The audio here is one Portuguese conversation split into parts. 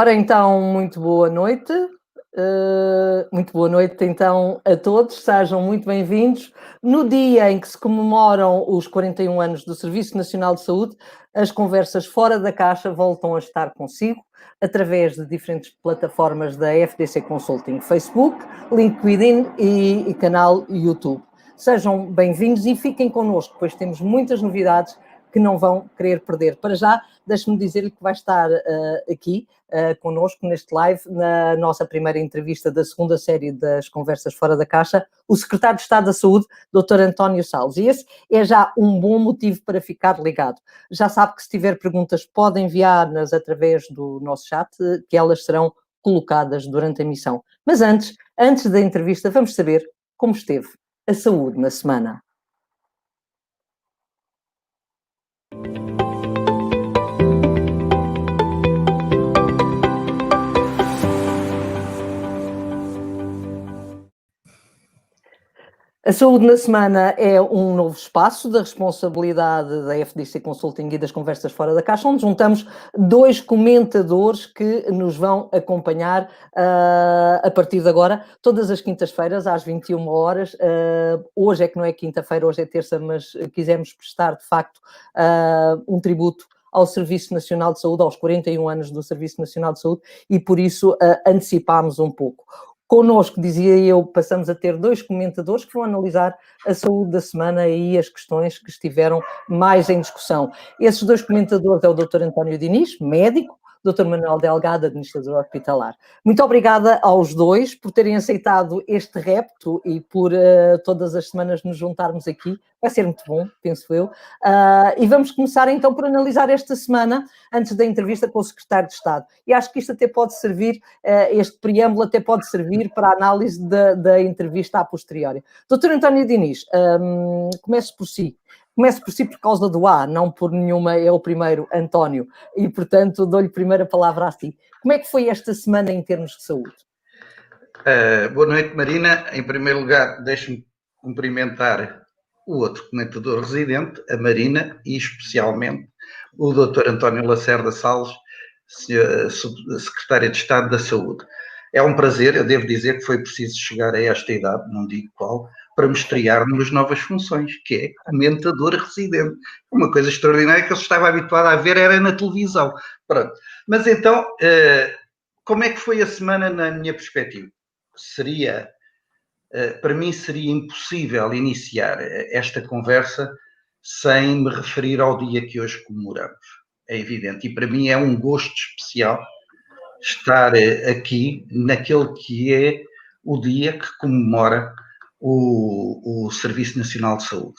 Ora então, muito boa noite então a todos, sejam muito bem-vindos. No dia em que se comemoram os 41 anos do Serviço Nacional de Saúde, as conversas fora da caixa voltam a estar consigo, através de diferentes plataformas da FDC Consulting, Facebook, LinkedIn e canal YouTube. Sejam bem-vindos e fiquem connosco, pois temos muitas novidades que não vão querer perder. Para já, deixe-me dizer-lhe que vai estar aqui connosco neste live, na nossa primeira entrevista da segunda série das Conversas Fora da Caixa, o Secretário de Estado da Saúde, Dr. António Salles. E esse é já um bom motivo para ficar ligado. Já sabe que se tiver perguntas pode enviar-nas através do nosso chat, que elas serão colocadas durante a emissão. Mas antes da entrevista, vamos saber como esteve a saúde na semana. A saúde na semana é um novo espaço da responsabilidade da FDC Consulting e das Conversas Fora da Caixa, onde juntamos dois comentadores que nos vão acompanhar a partir de agora, todas as quintas-feiras, às 21 horas. Hoje é que não é quinta-feira, hoje é terça, mas quisemos prestar, de facto, um tributo ao Serviço Nacional de Saúde, aos 41 anos do Serviço Nacional de Saúde, e por isso antecipámos um pouco. Connosco, dizia eu, passamos a ter dois comentadores que vão analisar a saúde da semana e as questões que estiveram mais em discussão. Esses dois comentadores é o Dr. António Diniz, médico, Dr. Manuel Delgado, administrador hospitalar. Muito obrigada aos dois por terem aceitado este repto e por todas as semanas nos juntarmos aqui. Vai ser muito bom, penso eu. E vamos começar então por analisar esta semana, antes da entrevista com o Secretário de Estado. E acho que isto até pode servir, este preâmbulo até pode servir para a análise da entrevista a posteriori. Dr. António Diniz, comece por si. Comece por si por causa do A, não por nenhuma, é o primeiro, António. E, portanto, dou-lhe primeiro a palavra a si. Como é que foi esta semana em termos de saúde? Boa noite, Marina. Em primeiro lugar, deixe-me cumprimentar o outro comentador residente, a Marina, e especialmente o Dr. António Lacerda Salles, Secretário de Estado da Saúde. É um prazer, eu devo dizer que foi preciso chegar a esta idade, não digo qual, para me estrear nas novas funções, que é comentador residente. Uma coisa extraordinária que eu estava habituado a ver era na televisão. Pronto. Mas então, como é que foi a semana na minha perspectiva? Para mim seria impossível iniciar esta conversa sem me referir ao dia que hoje comemoramos. É evidente. E para mim é um gosto especial estar aqui naquele que é o dia que comemora o Serviço Nacional de Saúde.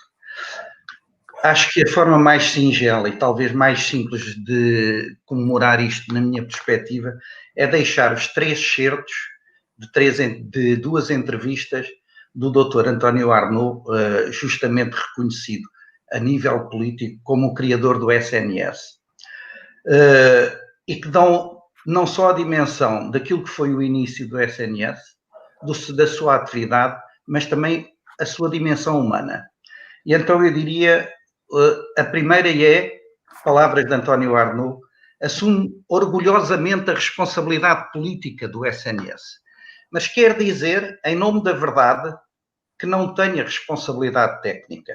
Acho que a forma mais singela e talvez mais simples de comemorar isto, na minha perspectiva, é deixar os três certos de duas entrevistas do Dr. António Arnaud, justamente reconhecido a nível político como o criador do SNS. E que dão não só a dimensão daquilo que foi o início do SNS, da sua atividade, mas também a sua dimensão humana. E então eu diria, a primeira é, palavras de António Arnaud, assume orgulhosamente a responsabilidade política do SNS. Mas quer dizer, em nome da verdade, que não tenha responsabilidade técnica.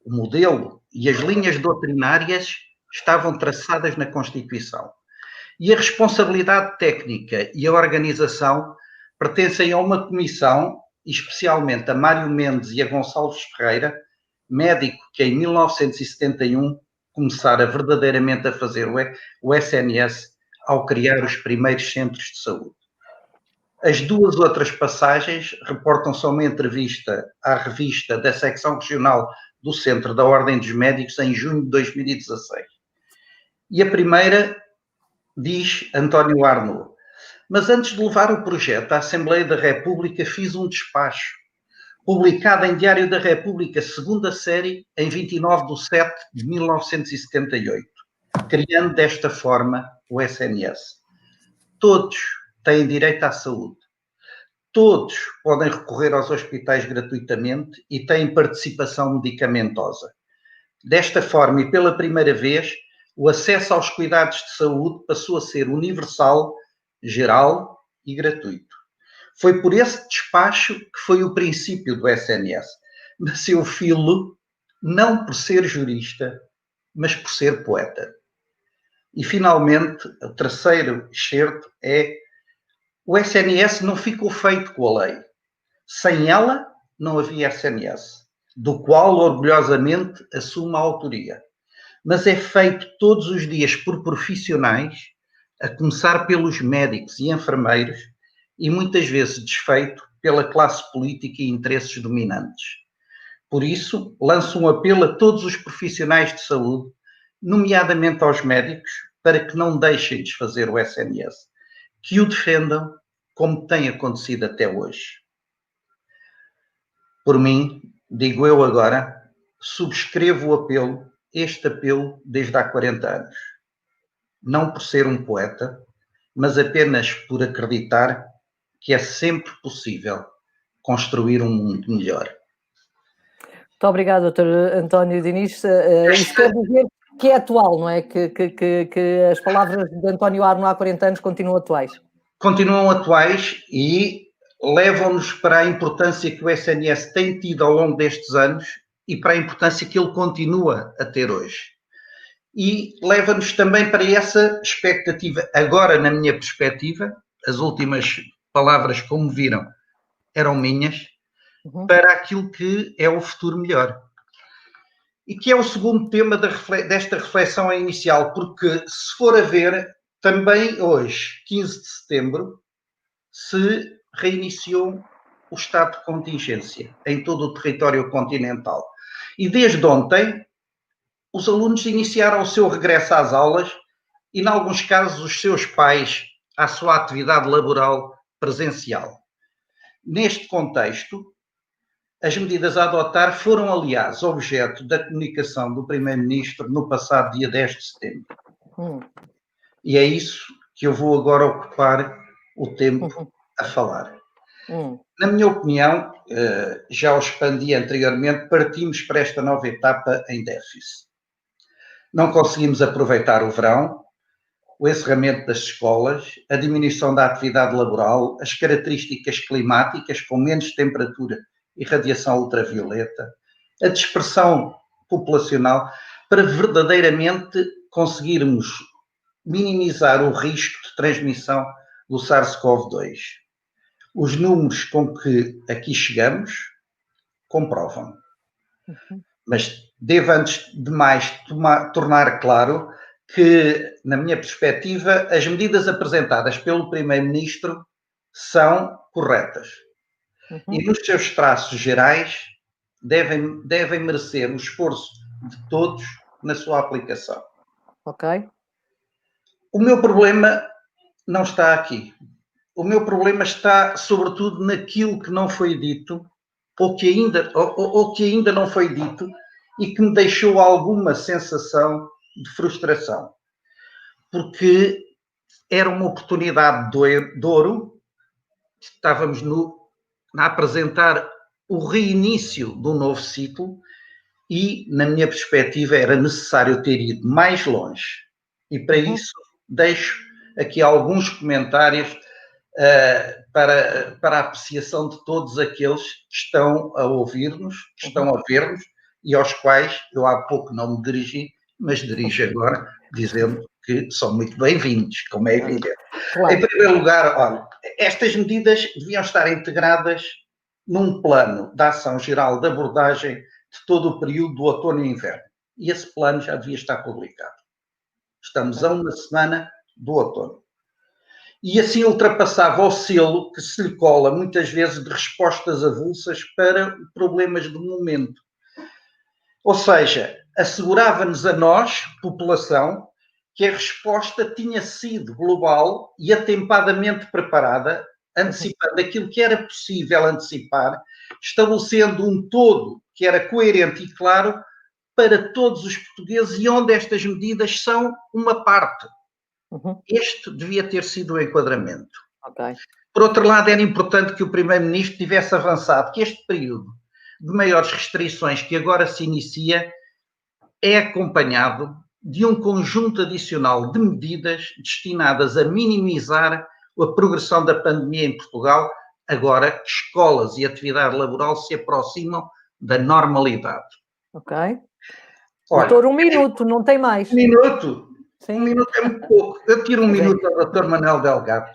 O modelo e as linhas doutrinárias estavam traçadas na Constituição. E a responsabilidade técnica e a organização pertencem a uma comissão, especialmente a Mário Mendes e a Gonçalves Ferreira, médico que em 1971 começara verdadeiramente a fazer o SNS ao criar os primeiros centros de saúde. As duas outras passagens reportam-se a uma entrevista à revista da secção regional do Centro da Ordem dos Médicos em junho de 2016. E a primeira diz António Arnaud: mas antes de levar o projeto à Assembleia da República fiz um despacho, publicado em Diário da República, segunda série, em 29 de setembro de 1978, criando desta forma o SNS. Todos têm direito à saúde. Todos podem recorrer aos hospitais gratuitamente e têm participação medicamentosa. Desta forma, e pela primeira vez, o acesso aos cuidados de saúde passou a ser universal geral e gratuito. Foi por esse despacho que foi o princípio do SNS. Nasceu filo não por ser jurista, mas por ser poeta. E, finalmente, o terceiro excerto é: o SNS não ficou feito com a lei. Sem ela, não havia SNS, do qual, orgulhosamente, assumo a autoria. Mas é feito todos os dias por profissionais, a começar pelos médicos e enfermeiros, e muitas vezes desfeito pela classe política e interesses dominantes. Por isso, lanço um apelo a todos os profissionais de saúde, nomeadamente aos médicos, para que não deixem de desfazer o SNS, que o defendam como tem acontecido até hoje. Por mim, digo eu agora, subscrevo o apelo, este apelo desde há 40 anos. Não por ser um poeta, mas apenas por acreditar que é sempre possível construir um mundo melhor. Muito obrigado, Dr. António Diniz. Isso quer dizer que é atual, não é? Que as palavras de António Arno há 40 anos continuam atuais. Continuam atuais e levam-nos para a importância que o SNS tem tido ao longo destes anos e para a importância que ele continua a ter hoje. E leva-nos também para essa expectativa. Agora, na minha perspectiva, as últimas palavras, como viram, eram minhas, para aquilo que é o futuro melhor. E que é o segundo tema desta reflexão inicial, porque se for a ver, também hoje, 15 de setembro, se reiniciou o estado de contingência em todo o território continental. E desde ontem, os alunos iniciaram o seu regresso às aulas e, em alguns casos, os seus pais à sua atividade laboral presencial. Neste contexto, as medidas a adotar foram, aliás, objeto da comunicação do Primeiro-Ministro no passado dia 10 de setembro. E é isso que eu vou agora ocupar o tempo a falar. Na minha opinião, já o expandi anteriormente, partimos para esta nova etapa em déficit. Não conseguimos aproveitar o verão, o encerramento das escolas, a diminuição da atividade laboral, as características climáticas com menos temperatura e radiação ultravioleta, a dispersão populacional, para verdadeiramente conseguirmos minimizar o risco de transmissão do SARS-CoV-2. Os números com que aqui chegamos comprovam. Mas devo, antes de mais, tornar claro que, na minha perspectiva, as medidas apresentadas pelo Primeiro-Ministro são corretas. E, nos seus traços gerais, devem merecer o esforço de todos na sua aplicação. Ok. O meu problema não está aqui. O meu problema está, sobretudo, naquilo que não foi dito, ou que ainda não foi dito, e que me deixou alguma sensação de frustração. Porque era uma oportunidade de ouro, estávamos a apresentar o reinício de um novo ciclo e, na minha perspectiva, era necessário ter ido mais longe. E, para isso, deixo aqui alguns comentários para a apreciação de todos aqueles que estão a ouvir-nos, que estão a ver-nos, e aos quais eu há pouco não me dirigi, mas dirijo agora, dizendo que são muito bem-vindos, como é evidente. Claro. Em primeiro lugar, olha, estas medidas deviam estar integradas num plano de ação geral de abordagem de todo o período do outono e inverno. E esse plano já devia estar publicado. Estamos a uma semana do outono. E assim ultrapassava o selo que se lhe cola muitas vezes de respostas avulsas para problemas do momento. Ou seja, assegurava-nos a nós, população, que a resposta tinha sido global e atempadamente preparada, antecipando aquilo que era possível antecipar, estabelecendo um todo que era coerente e claro para todos os portugueses e onde estas medidas são uma parte. Este devia ter sido o enquadramento. Okay. Por outro lado, era importante que o Primeiro-Ministro tivesse avançado que este período de maiores restrições que agora se inicia é acompanhado de um conjunto adicional de medidas destinadas a minimizar a progressão da pandemia em Portugal, agora escolas e atividade laboral se aproximam da normalidade. Ok. Olha, doutor, 1 minuto, não tem mais. 1 minuto? Sim. 1 minuto é muito pouco. Eu tiro 1 minuto ao doutor Manuel Delgado.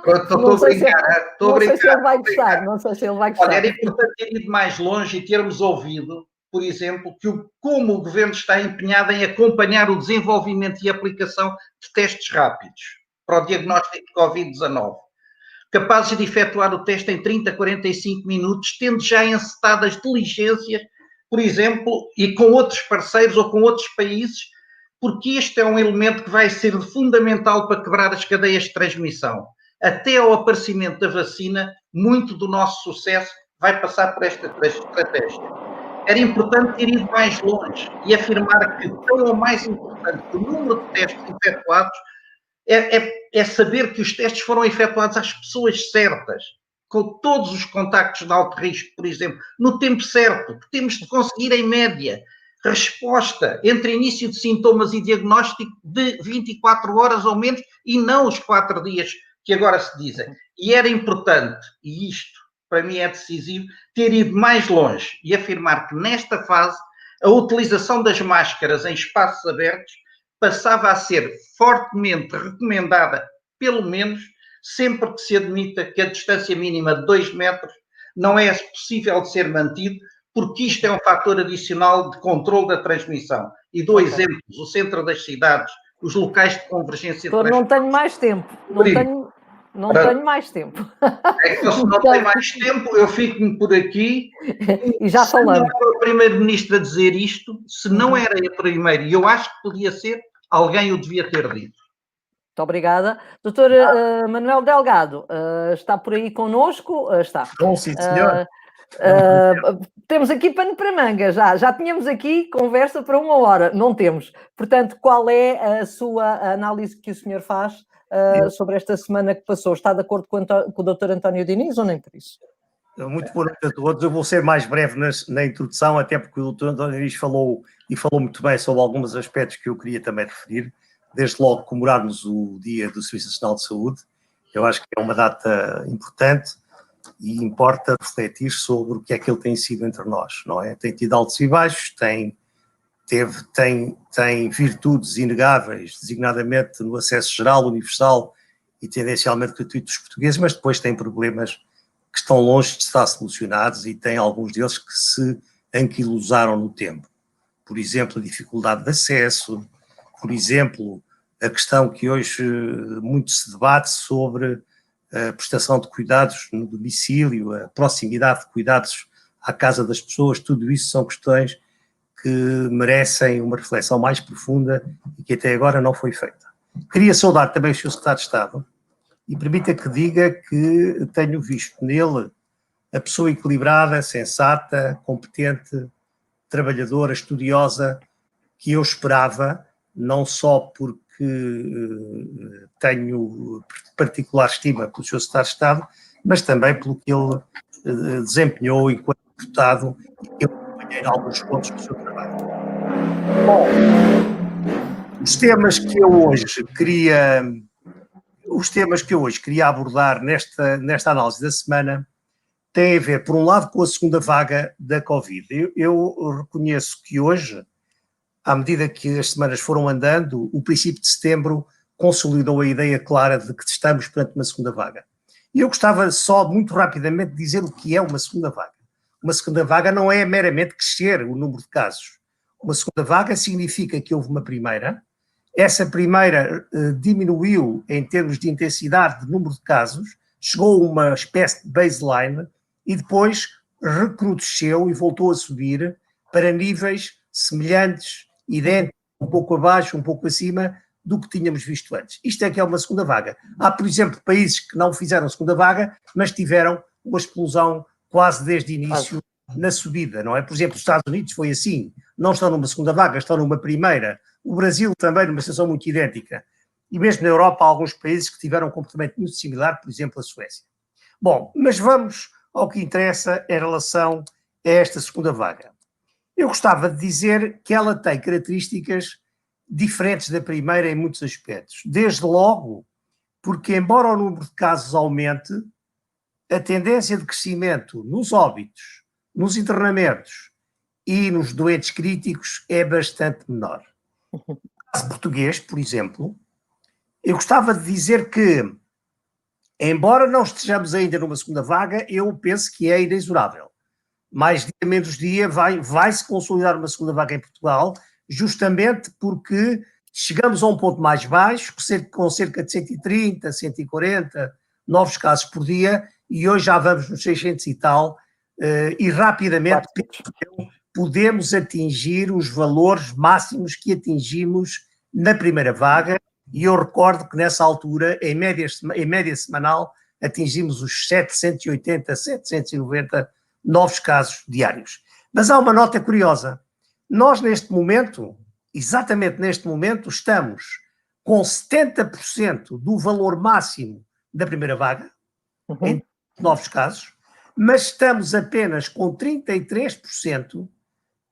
Estou a brincar. Não sei se ele vai gostar. Não sei se ele vai gostar. Olha, era importante ter ido mais longe e termos ouvido, por exemplo, como o Governo está empenhado em acompanhar o desenvolvimento e aplicação de testes rápidos para o diagnóstico de Covid-19, capazes de efetuar o teste em 30 a 45 minutos, tendo já encetadas diligências, por exemplo, e com outros parceiros ou com outros países, porque este é um elemento que vai ser fundamental para quebrar as cadeias de transmissão. Até ao aparecimento da vacina, muito do nosso sucesso vai passar por esta estratégia. Era importante ter ido mais longe e afirmar que, tão ou mais importante que o número de testes efetuados, é saber que os testes foram efetuados às pessoas certas, com todos os contactos de alto risco, por exemplo, no tempo certo, que temos de conseguir, em média, resposta entre início de sintomas e diagnóstico de 24 horas ou menos, e não os 4 dias que agora se dizem. E era importante, e isto para mim é decisivo, ter ido mais longe e afirmar que nesta fase a utilização das máscaras em espaços abertos passava a ser fortemente recomendada, pelo menos sempre que se admita que a distância mínima de 2 metros não é possível de ser mantido, porque isto é um fator adicional de controle da transmissão. E dou exemplos: o centro das cidades, os locais de convergência. Doutor, não tenho mais tempo. Não tenho mais tempo. É que se não tem mais tempo, eu fico-me por aqui. E já falamos. Se não era o primeiro-ministro a dizer isto, se não era o primeiro, e eu acho que podia ser, alguém o devia ter dito. Muito obrigada. Doutor Manuel Delgado, está por aí connosco? Está. Bom, sim, senhor. Temos aqui pano para manga, já tínhamos aqui conversa para 1 hora, não temos. Portanto, qual é a sua análise que o senhor faz sobre esta semana que passou? Está de acordo com o Dr. António Diniz ou nem por isso? Muito boa noite a todos. Eu vou ser mais breve na introdução, até porque o Dr. António Diniz falou muito bem sobre alguns aspectos que eu queria também referir. Desde logo comemorarmos o Dia do Serviço Nacional de Saúde. Eu acho que é uma data importante e importa refletir sobre o que é que ele tem sido entre nós, não é? Tem tido altos e baixos, tem virtudes inegáveis, designadamente no acesso geral, universal e tendencialmente gratuito dos portugueses, mas depois tem problemas que estão longe de estar solucionados e tem alguns deles que se anquilosaram no tempo. Por exemplo, a dificuldade de acesso, por exemplo, a questão que hoje muito se debate sobre a prestação de cuidados no domicílio, a proximidade de cuidados à casa das pessoas, tudo isso são questões que merecem uma reflexão mais profunda e que até agora não foi feita. Queria saudar também o Sr. Secretário de Estado e permita que diga que tenho visto nele a pessoa equilibrada, sensata, competente, trabalhadora, estudiosa, que eu esperava, não só porque tenho particular estima pelo Sr. Secretário de Estado, mas também pelo que ele desempenhou enquanto deputado e que eu acompanhei em alguns pontos do seu trabalho. Bom, os temas que eu hoje queria abordar nesta análise da semana têm a ver, por um lado, com a segunda vaga da Covid. Eu reconheço que hoje, à medida que as semanas foram andando, o princípio de setembro consolidou a ideia clara de que estamos perante uma segunda vaga. E eu gostava só, muito rapidamente, de dizer o que é uma segunda vaga. Uma segunda vaga não é meramente crescer o número de casos. Uma segunda vaga significa que houve uma primeira, essa primeira diminuiu em termos de intensidade de número de casos, chegou a uma espécie de baseline e depois recrudesceu e voltou a subir para níveis semelhantes, idênticos, um pouco abaixo, um pouco acima do que tínhamos visto antes. Isto é que é uma segunda vaga. Há, por exemplo, países que não fizeram segunda vaga, mas tiveram uma explosão quase desde o início na subida, não é? Por exemplo, os Estados Unidos foi assim, não estão numa segunda vaga, estão numa primeira. O Brasil também numa situação muito idêntica. E mesmo na Europa há alguns países que tiveram um comportamento muito similar, por exemplo, a Suécia. Bom, mas vamos ao que interessa em relação a esta segunda vaga. Eu gostava de dizer que ela tem características diferentes da primeira em muitos aspectos. Desde logo, porque embora o número de casos aumente, a tendência de crescimento nos óbitos, nos internamentos e nos doentes críticos é bastante menor. No caso português, por exemplo, eu gostava de dizer que, embora não estejamos ainda numa segunda vaga, eu penso que é inexorável. Mais dia, menos dia, vai-se consolidar uma segunda vaga em Portugal, justamente porque chegamos a um ponto mais baixo, com cerca de 130, 140 novos casos por dia, e hoje já vamos nos 600 e tal, e rapidamente podemos atingir os valores máximos que atingimos na primeira vaga, e eu recordo que nessa altura, em média semanal, atingimos os 780, 790 novos casos diários. Mas há uma nota curiosa. Nós neste momento, exatamente neste momento, estamos com 70% do valor máximo da primeira vaga, em novos casos, mas estamos apenas com 33%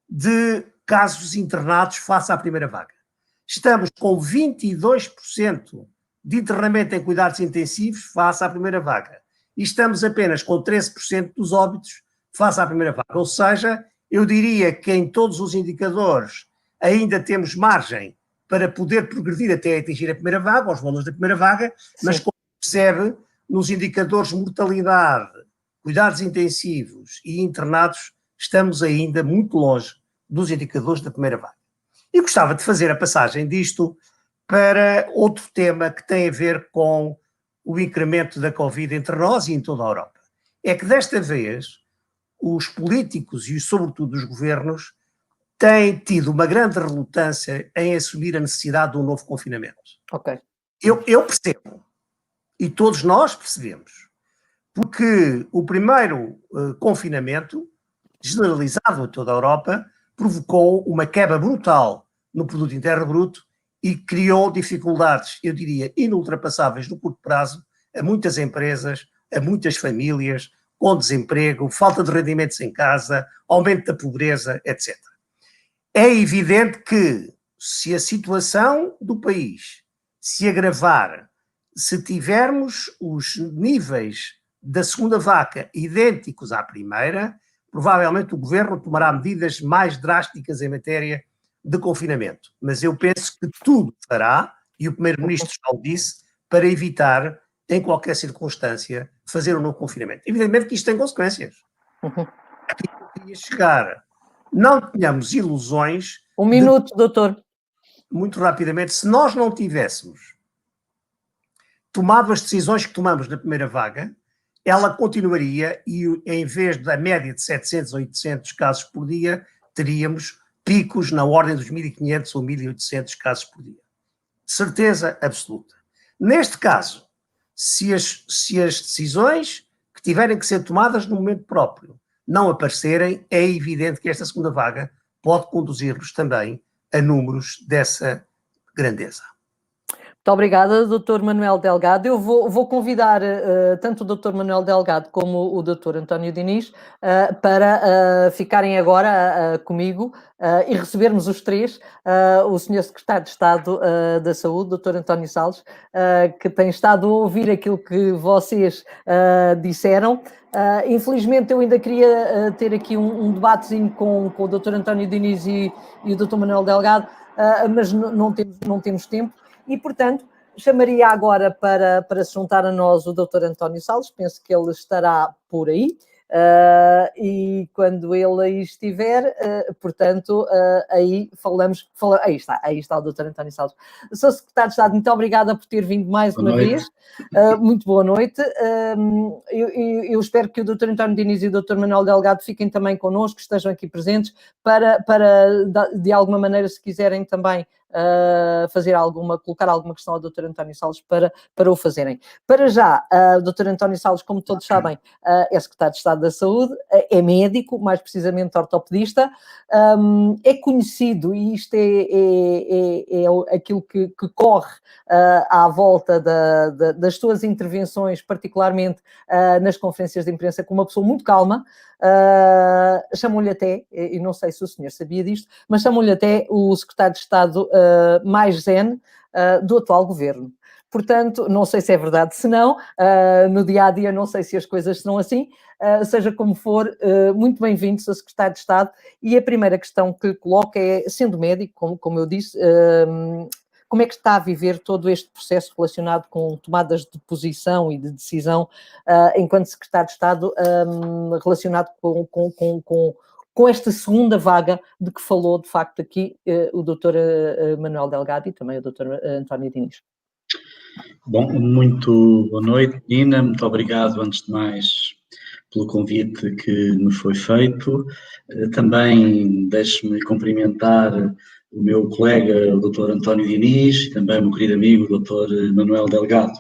de casos internados face à primeira vaga. Estamos com 22% de internamento em cuidados intensivos face à primeira vaga. E estamos apenas com 13% dos óbitos face à primeira vaga. Ou seja, eu diria que em todos os indicadores ainda temos margem para poder progredir até atingir a primeira vaga, aos valores da primeira vaga, mas como percebe, nos indicadores de mortalidade, cuidados intensivos e internados, estamos ainda muito longe dos indicadores da primeira vaga. E gostava de fazer a passagem disto para outro tema que tem a ver com o incremento da Covid entre nós e em toda a Europa. É que desta vez os políticos e sobretudo os governos têm tido uma grande relutância em assumir a necessidade de um novo confinamento. Ok. Eu percebo, e todos nós percebemos, porque o primeiro confinamento, generalizado a toda a Europa, provocou uma quebra brutal no produto interno bruto e criou dificuldades, eu diria, inultrapassáveis no curto prazo a muitas empresas, a muitas famílias, com desemprego, falta de rendimentos em casa, aumento da pobreza, etc. É evidente que se a situação do país se agravar, se tivermos os níveis da segunda vaga idênticos à primeira, provavelmente o governo tomará medidas mais drásticas em matéria de confinamento. Mas eu penso que tudo fará, e o primeiro-ministro já o disse, para evitar, em qualquer circunstância, fazer um novo confinamento. Evidentemente que isto tem consequências. Aqui eu queria chegar. Não tenhamos ilusões. Um minuto, doutor. Muito rapidamente, se nós não tivéssemos tomado as decisões que tomamos na primeira vaga, ela continuaria e em vez da média de 700 ou 800 casos por dia, teríamos picos na ordem dos 1.500 ou 1.800 casos por dia. Certeza absoluta. Neste caso, se as decisões que tiverem que ser tomadas no momento próprio não aparecerem, é evidente que esta segunda vaga pode conduzir-nos também a números dessa grandeza. Muito obrigada, Dr. Manuel Delgado. Eu vou convidar tanto o Dr. Manuel Delgado como o Dr. António Diniz para ficarem agora comigo e recebermos os três o Sr. Secretário de Estado da Saúde, Dr. António Salles, que tem estado a ouvir aquilo que vocês disseram. Infelizmente eu ainda queria ter aqui um debatezinho com o Dr. António Diniz e o Dr. Manuel Delgado, mas não temos tempo. E, portanto, chamaria agora para se juntar a nós o Dr. António Salles, penso que ele estará por aí, e quando ele aí estiver, portanto, aí aí está o Dr. António Salles. Sr. Secretário de Estado, muito obrigada por ter vindo mais uma vez, muito boa noite. Eu espero que o Dr. António Diniz e o Dr. Manuel Delgado fiquem também connosco, estejam aqui presentes, para de alguma maneira, se quiserem também colocar alguma questão ao Dr. António Salles para o fazerem. Para já, o Dr. António Salles, como todos sabem, é Secretário de Estado da Saúde, é médico, mais precisamente ortopedista, é conhecido, e isto é aquilo que corre à volta das suas intervenções, particularmente nas conferências de imprensa, com uma pessoa muito calma. Chamam-lhe até, e não sei se o senhor sabia disto, mas chamam-lhe até o secretário de Estado mais zen do atual governo. portanto, não sei se é verdade, se não, no dia-a-dia não sei se as coisas serão assim, seja como for, muito bem-vindo, Sr. Secretário de Estado, e a primeira questão que lhe coloco é, sendo médico, como eu disse, como é que está a viver todo este processo relacionado com tomadas de posição e de decisão enquanto Secretário de Estado relacionado com esta segunda vaga de que falou, de facto, aqui o Dr. Manuel Delgado e também o Dr. António Diniz? Bom, muito boa noite, Nina. Muito obrigado, antes de mais, pelo convite que me foi feito. Também deixe-me cumprimentar o meu colega, o Dr. António Diniz, e também o meu querido amigo, o Dr. Manuel Delgado.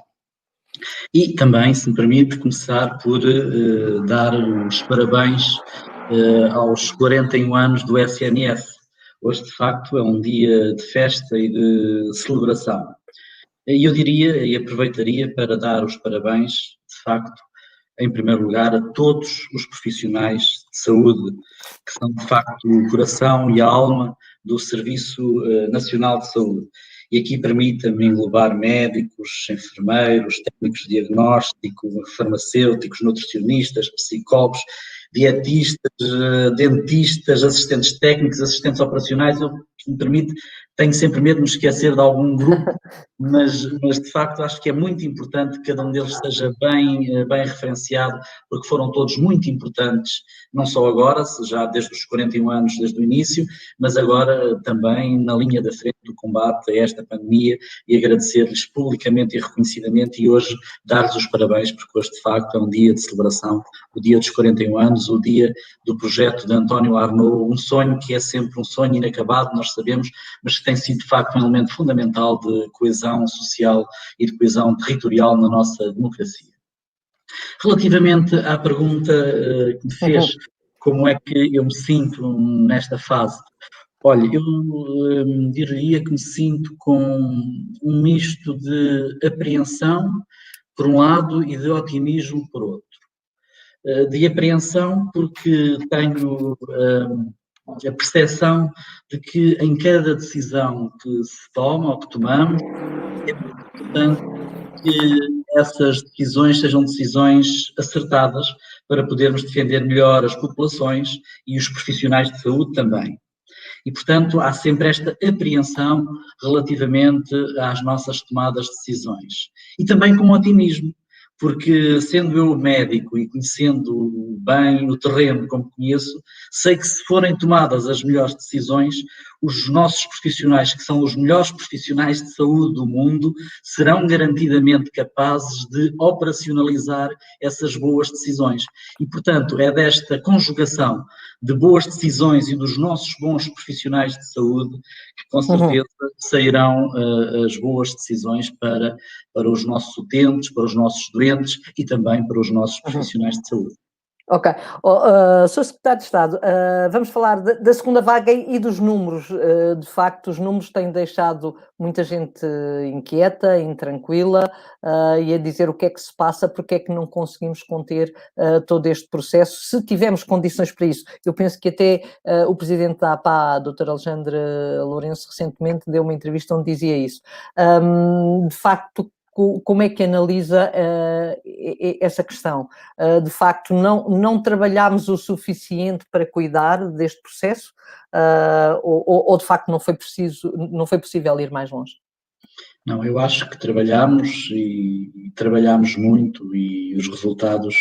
E também, se me permite, começar por dar os parabéns aos 41 anos do SNS. Hoje, de facto, é um dia de festa e de celebração. E eu diria, e aproveitaria para dar os parabéns, de facto, em primeiro lugar, a todos os profissionais de saúde, que são, de facto, o coração e a alma do Serviço Nacional de Saúde. E aqui permita-me englobar médicos, enfermeiros, técnicos de diagnóstico, farmacêuticos, nutricionistas, psicólogos, dietistas, dentistas, assistentes técnicos, assistentes operacionais. Eu, se me permite, tenho sempre medo de me esquecer de algum grupo, mas de facto acho que é muito importante que cada um deles esteja bem referenciado, porque foram todos muito importantes, não só agora, já desde os 41 anos, desde o início, mas agora também na linha da frente do combate a esta pandemia, e agradecer-lhes publicamente e reconhecidamente, e hoje dar-lhes os parabéns, porque hoje de facto é um dia de celebração, o dia dos 41 anos, o dia do projeto de António Arnaud, um sonho que é sempre um sonho inacabado, nós sabemos, mas que tem sido de facto um elemento fundamental de coesão social e de coesão territorial na nossa democracia. Relativamente à pergunta que me fez, como é que eu me sinto nesta fase? Olha, eu diria que me sinto com um misto de apreensão, por um lado, e de otimismo, por outro. De apreensão, porque tenho a percepção de que em cada decisão que se toma ou que tomamos, é muito importante que essas decisões sejam decisões acertadas para podermos defender melhor as populações e os profissionais de saúde também. E, portanto, há sempre esta apreensão relativamente às nossas tomadas de decisões. E também com otimismo, porque sendo eu médico e conhecendo bem o terreno como conheço, sei que se forem tomadas as melhores decisões, os nossos profissionais, que são os melhores profissionais de saúde do mundo, serão garantidamente capazes de operacionalizar essas boas decisões. E, portanto, é desta conjugação de boas decisões e dos nossos bons profissionais de saúde que, com certeza, sairão as boas decisões para os nossos utentes, para os nossos doentes e também para os nossos profissionais de saúde. Ok. Sr. Secretário de Estado, vamos falar da segunda vaga e dos números. De facto, os números têm deixado muita gente inquieta, intranquila, e a dizer o que é que se passa, porque é que não conseguimos conter todo este processo, se tivermos condições para isso. Eu penso que até o Presidente da APA, Dr. Alexandre Lourenço, recentemente deu uma entrevista onde dizia isso. De facto, como é que analisa essa questão? De facto, não trabalhámos o suficiente para cuidar deste processo ou de facto não foi possível ir mais longe? Não, eu acho que trabalhámos e trabalhámos muito e os resultados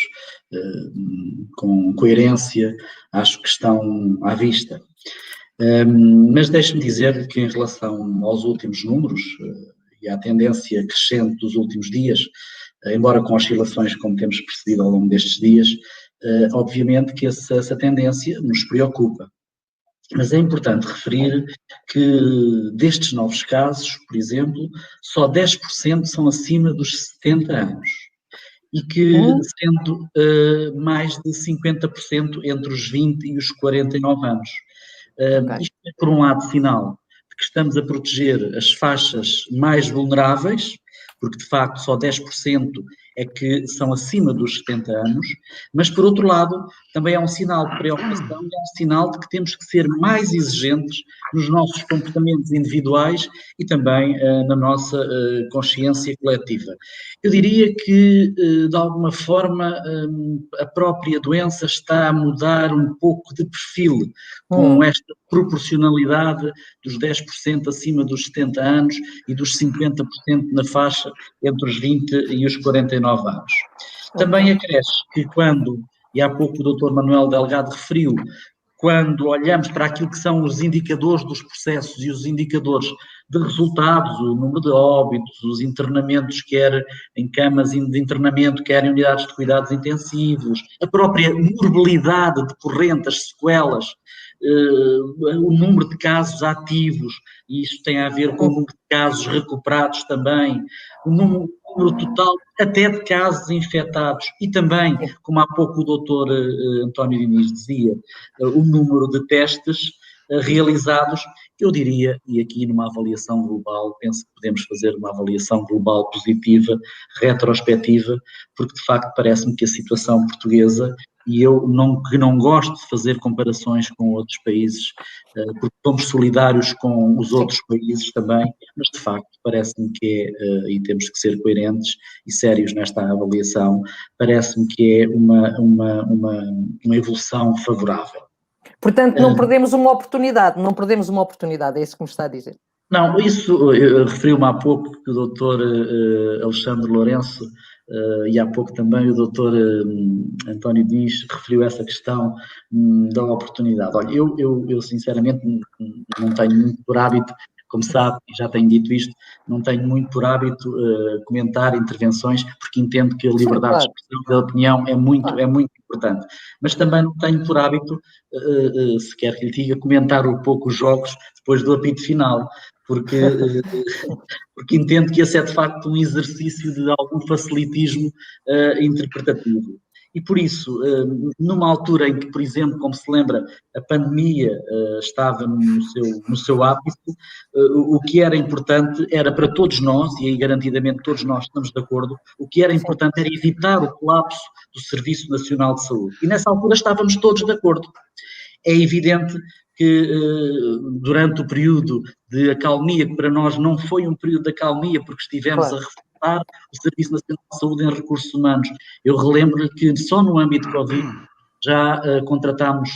com coerência acho que estão à vista. Mas deixe-me dizer que em relação aos últimos números e à tendência crescente dos últimos dias, embora com oscilações como temos percebido ao longo destes dias, obviamente que essa tendência nos preocupa. Mas é importante referir que destes novos casos, por exemplo, só 10% são acima dos 70 anos e que sendo mais de 50% entre os 20 e os 49 anos. Isto é, por um lado, sinal de que estamos a proteger as faixas mais vulneráveis, porque de facto só 10% é que são acima dos 70 anos, mas por outro lado também é um sinal de preocupação e é um sinal de que temos que ser mais exigentes nos nossos comportamentos individuais e também na nossa consciência coletiva. Eu diria que, de alguma forma, a própria doença está a mudar um pouco de perfil, com esta proporcionalidade dos 10% acima dos 70 anos e dos 50% na faixa entre os 20 e os 49 anos. Também acresce que quando, e há pouco o Dr. Manuel Delgado referiu, quando olhamos para aquilo que são os indicadores dos processos e os indicadores de resultados, o número de óbitos, os internamentos, quer em camas de internamento, quer em unidades de cuidados intensivos, a própria morbilidade decorrente, as sequelas, o número de casos ativos, e isto tem a ver com o número de casos recuperados também, o número total até de casos infectados e também, como há pouco o doutor António Diniz dizia, o número de testes realizados, eu diria, e aqui numa avaliação global, penso que podemos fazer uma avaliação global positiva, retrospectiva, porque de facto parece-me que a situação portuguesa, e eu não gosto de fazer comparações com outros países, porque somos solidários com os outros países também, mas de facto parece-me que é, e temos que ser coerentes e sérios nesta avaliação, parece-me que é uma evolução favorável. Portanto, não perdemos uma oportunidade, é isso que me está a dizer. Não, isso referiu-me há pouco que o doutor Alexandre Lourenço e há pouco também o doutor António Diniz referiu essa questão da oportunidade. Olha, eu sinceramente não tenho muito por hábito, como sabe, já tenho dito isto, não tenho muito por hábito comentar intervenções, porque entendo que a liberdade de expressão e de opinião é muito importante. Mas também não tenho por hábito, se quer que lhe diga, comentar um pouco os jogos depois do apito final, porque entendo que esse é de facto um exercício de algum facilitismo interpretativo. E por isso, numa altura em que, por exemplo, como se lembra, a pandemia estava no seu ápice, o que era importante era para todos nós, e aí garantidamente todos nós estamos de acordo, o que era importante era evitar o colapso do Serviço Nacional de Saúde. E nessa altura estávamos todos de acordo. É evidente que durante o período de acalmia, que para nós não foi um período de acalmia, porque estivemos a reforçar o Serviço Nacional de Saúde em recursos humanos. Eu relembro-lhe que só no âmbito Covid já contratámos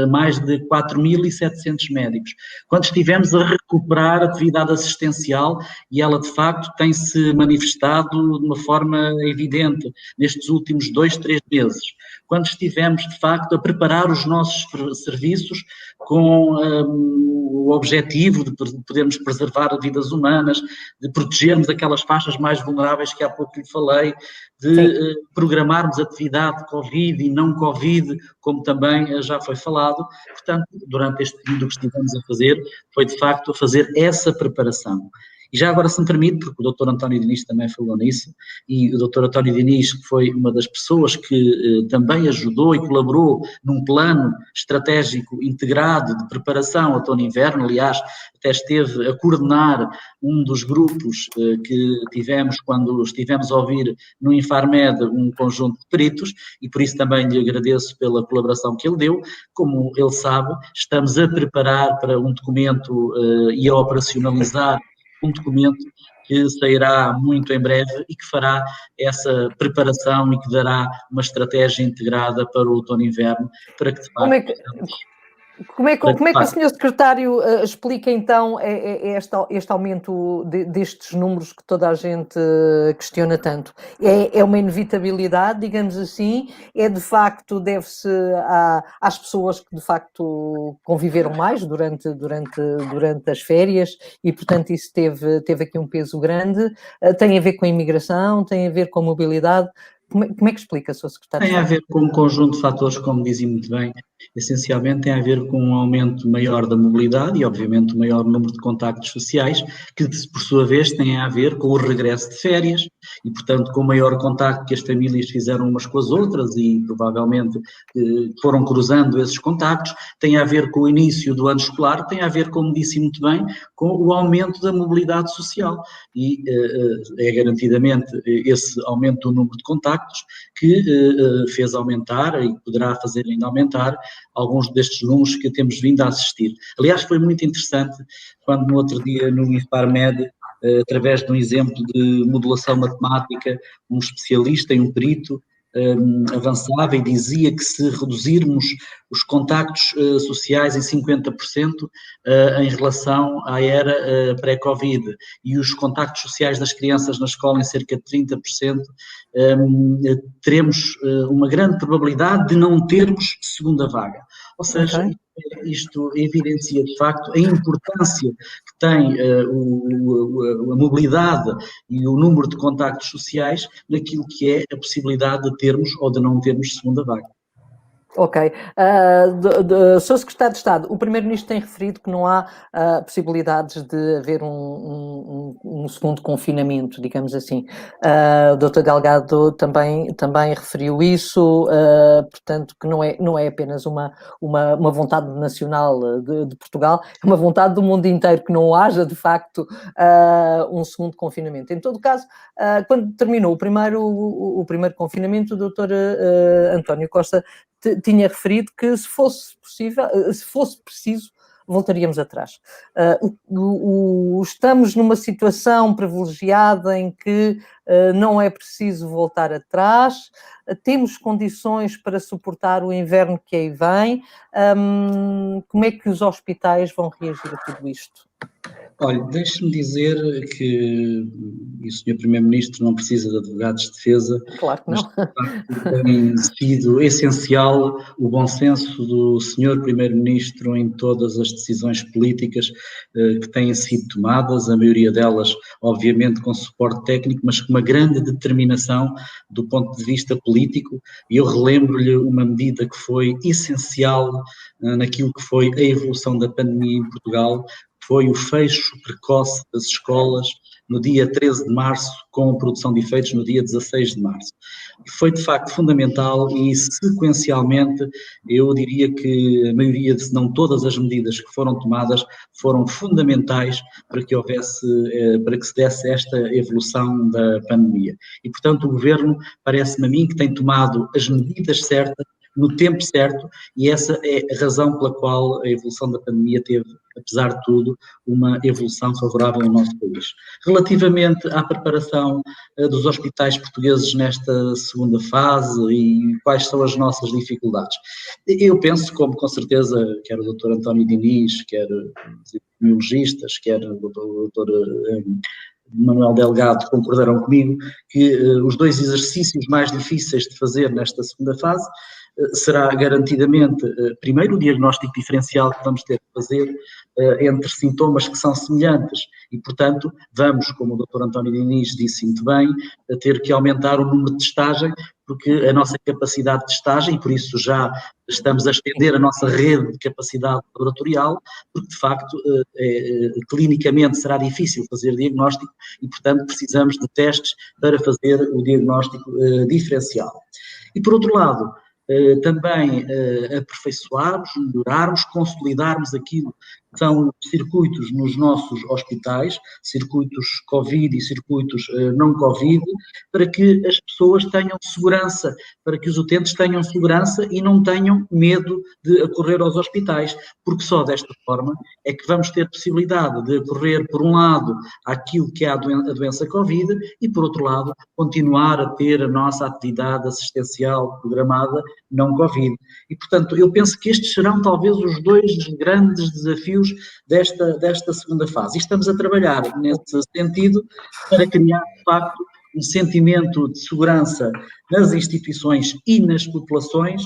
mais de 4.700 médicos. Quando estivemos a recuperar a atividade assistencial, e ela de facto tem-se manifestado de uma forma evidente nestes últimos 2, 3 meses. Quando estivemos de facto a preparar os nossos serviços com o objetivo de podermos preservar vidas humanas, de protegermos aquelas faixas mais vulneráveis que há pouco lhe falei, de programarmos atividade Covid e não Covid, como também já foi falado. Portanto, durante este período que estivemos a fazer, foi de facto a fazer essa preparação. E já agora, se me permite, porque o Dr. António Diniz também falou nisso, e o Dr. António Diniz, que foi uma das pessoas que também ajudou e colaborou num plano estratégico integrado de preparação outono e inverno, aliás, até esteve a coordenar um dos grupos que tivemos quando estivemos a ouvir no Infarmed um conjunto de peritos, e por isso também lhe agradeço pela colaboração que ele deu. Como ele sabe, estamos a preparar para um documento e a operacionalizar um documento que sairá muito em breve e que fará essa preparação e que dará uma estratégia integrada para o outono e inverno, para que de facto... Como é que o Sr. Secretário explica então este aumento destes números que toda a gente questiona tanto? É uma inevitabilidade, digamos assim? É de facto, deve-se às pessoas que de facto conviveram mais durante as férias e portanto isso teve aqui um peso grande? Tem a ver com a imigração? Tem a ver com a mobilidade? Como é que explica, Sr. Secretário? Tem a ver com um conjunto de fatores, como dizia muito bem, essencialmente tem a ver com um aumento maior da mobilidade e, obviamente, um maior número de contactos sociais, que, por sua vez, tem a ver com o regresso de férias, e, portanto, com maior contacto que as famílias fizeram umas com as outras e provavelmente foram cruzando esses contactos, tem a ver com o início do ano escolar, tem a ver, como disse muito bem, com o aumento da mobilidade social e é garantidamente esse aumento do número de contactos que fez aumentar e poderá fazer ainda aumentar alguns destes números que temos vindo a assistir. Aliás, foi muito interessante quando no outro dia no IFARMED, através de um exemplo de modulação matemática, um especialista e um perito avançava e dizia que se reduzirmos os contactos sociais em 50% em relação à era pré-Covid e os contactos sociais das crianças na escola em cerca de 30%, teremos uma grande probabilidade de não termos segunda vaga. Ou seja, isto evidencia de facto a importância que tem a mobilidade e o número de contactos sociais naquilo que é a possibilidade de termos ou de não termos segunda vaga. Ok. Sr. Secretário de Estado, o Primeiro-Ministro tem referido que não há possibilidades de haver um segundo confinamento, digamos assim. O Dr. Delgado também referiu isso, portanto, que não é apenas uma vontade nacional de Portugal, é uma vontade do mundo inteiro que não haja, de facto, um segundo confinamento. Em todo caso, quando terminou o primeiro confinamento, o Dr. António Costa tinha referido que se fosse preciso, voltaríamos atrás. Estamos numa situação privilegiada em que não é preciso voltar atrás, temos condições para suportar o inverno que aí vem. Como é que os hospitais vão reagir a tudo isto? Olha, deixe-me dizer que o Sr. Primeiro-Ministro não precisa de advogados de defesa. Claro que não. Mas tem sido essencial o bom senso do Sr. Primeiro-Ministro em todas as decisões políticas que têm sido tomadas, a maioria delas, obviamente, com suporte técnico, mas com uma grande determinação do ponto de vista político. E eu relembro-lhe uma medida que foi essencial naquilo que foi a evolução da pandemia em Portugal, foi o fecho precoce das escolas no dia 13 de março, com a produção de efeitos no dia 16 de março. Foi, de facto, fundamental e, sequencialmente, eu diria que a maioria, se não todas as medidas que foram tomadas, foram fundamentais para que se desse esta evolução da pandemia. E, portanto, o Governo, parece-me a mim, que tem tomado as medidas certas, no tempo certo, e essa é a razão pela qual a evolução da pandemia teve, apesar de tudo, uma evolução favorável ao nosso país. Relativamente à preparação dos hospitais portugueses nesta segunda fase e quais são as nossas dificuldades, eu penso, como com certeza quer o Dr. António Diniz, quer os epidemiologistas, quer o Dr. Manuel Delgado concordarão comigo que os dois exercícios mais difíceis de fazer nesta segunda fase será garantidamente, primeiro, o diagnóstico diferencial que vamos ter de fazer entre sintomas que são semelhantes e, portanto, vamos, como o Dr. António Diniz disse muito bem, ter que aumentar o número de testagem, porque a nossa capacidade de testagem, e por isso já estamos a estender a nossa rede de capacidade laboratorial, porque, de facto, clinicamente será difícil fazer diagnóstico e, portanto, precisamos de testes para fazer o diagnóstico diferencial. E, por outro lado, também aperfeiçoarmos, melhorarmos, consolidarmos aquilo que são os circuitos nos nossos hospitais, circuitos Covid e circuitos não Covid, para que as pessoas tenham segurança, para que os utentes tenham segurança e não tenham medo de acorrer aos hospitais, porque só desta forma é que vamos ter possibilidade de acorrer, por um lado, àquilo que é a doença Covid e, por outro lado, continuar a ter a nossa atividade assistencial programada não Covid. E, portanto, eu penso que estes serão talvez os dois grandes desafios desta segunda fase. E estamos a trabalhar nesse sentido para criar, de facto, um sentimento de segurança nas instituições e nas populações,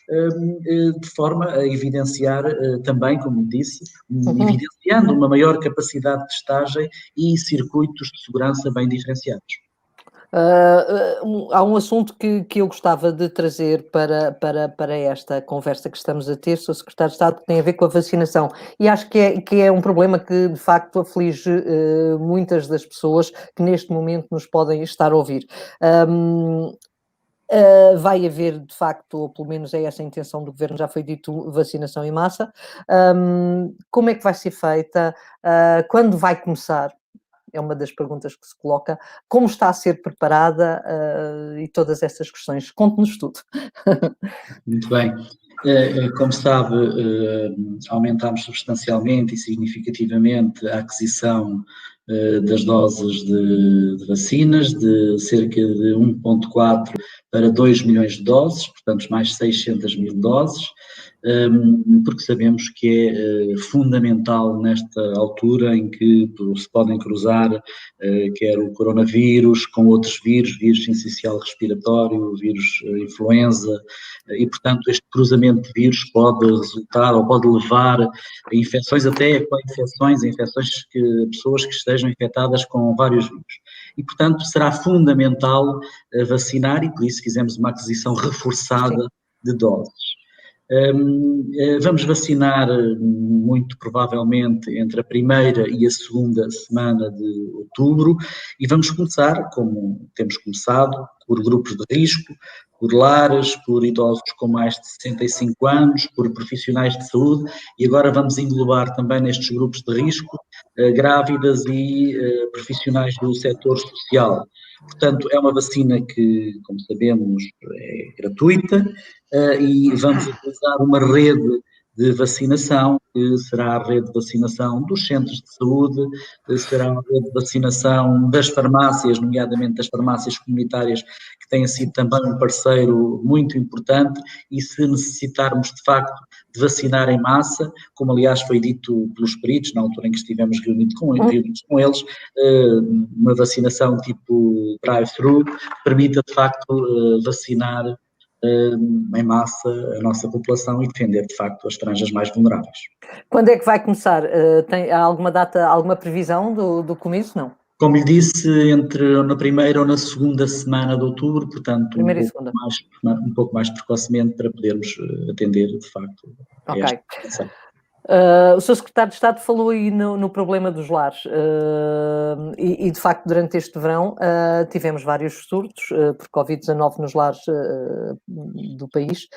de forma a evidenciar também, como disse, evidenciando uma maior capacidade de testagem e circuitos de segurança bem diferenciados. Há um assunto que eu gostava de trazer para esta conversa que estamos a ter, Sr. Secretário de Estado, que tem a ver com a vacinação. E acho que é um problema que, de facto, aflige muitas das pessoas que neste momento nos podem estar a ouvir. Vai haver, de facto, ou pelo menos é essa a intenção do Governo, já foi dito, vacinação em massa. Como é que vai ser feita? Quando vai começar? É uma das perguntas que se coloca. Como está a ser preparada e todas essas questões? Conte-nos tudo. Muito bem. Como sabe, aumentámos substancialmente e significativamente a aquisição das doses de vacinas, de cerca de 1,4 para 2 milhões de doses, portanto mais 600 mil doses, porque sabemos que é fundamental nesta altura em que se podem cruzar quer o coronavírus com outros vírus essencial respiratório, vírus influenza, e portanto este cruzamento de vírus pode resultar ou pode levar a infecções, até a infecções que pessoas que estejam infectadas com vários vírus. E portanto será fundamental vacinar e por isso fizemos uma aquisição reforçada de doses. Vamos vacinar muito provavelmente entre a primeira e a segunda semana de outubro e vamos começar, como temos começado, por grupos de risco, por lares, por idosos com mais de 65 anos, por profissionais de saúde e agora vamos englobar também nestes grupos de risco grávidas e profissionais do setor social. Portanto, é uma vacina que, como sabemos, é gratuita e vamos utilizar uma rede de vacinação, que será a rede de vacinação dos centros de saúde, será a rede de vacinação das farmácias, nomeadamente das farmácias comunitárias, que têm sido também um parceiro muito importante e se necessitarmos de facto de vacinar em massa, como aliás foi dito pelos peritos na altura em que estivemos reunidos com eles, uma vacinação tipo drive-thru permita de facto vacinar em massa a nossa população e defender de facto as franjas mais vulneráveis. Quando é que vai começar? Há alguma data, alguma previsão do começo? Não? Como lhe disse, na primeira ou na segunda semana de outubro, portanto um pouco mais precocemente para podermos atender de facto a esta situação. O Sr. Secretário de Estado falou aí no problema dos lares e de facto durante este verão tivemos vários surtos por Covid-19 nos lares do país.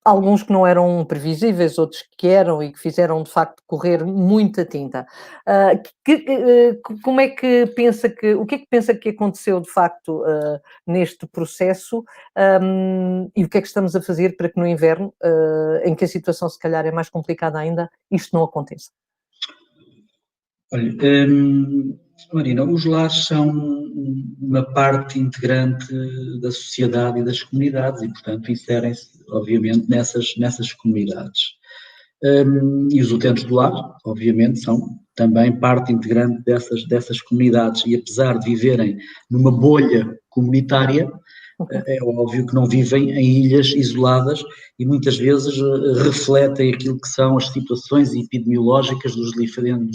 Alguns que não eram previsíveis, outros que eram e que fizeram de facto correr muita tinta. Como é que pensa o que é que pensa que aconteceu de facto neste processo e o que é que estamos a fazer para que no inverno, em que a situação se calhar é mais complicada ainda, isto não aconteça? Olha, Marina, os lares são uma parte integrante da sociedade e das comunidades e, portanto, inserem-se, obviamente, nessas comunidades. E os utentes do lar, obviamente, são também parte integrante dessas comunidades e, apesar de viverem numa bolha comunitária, é óbvio que não vivem em ilhas isoladas e muitas vezes refletem aquilo que são as situações epidemiológicas dos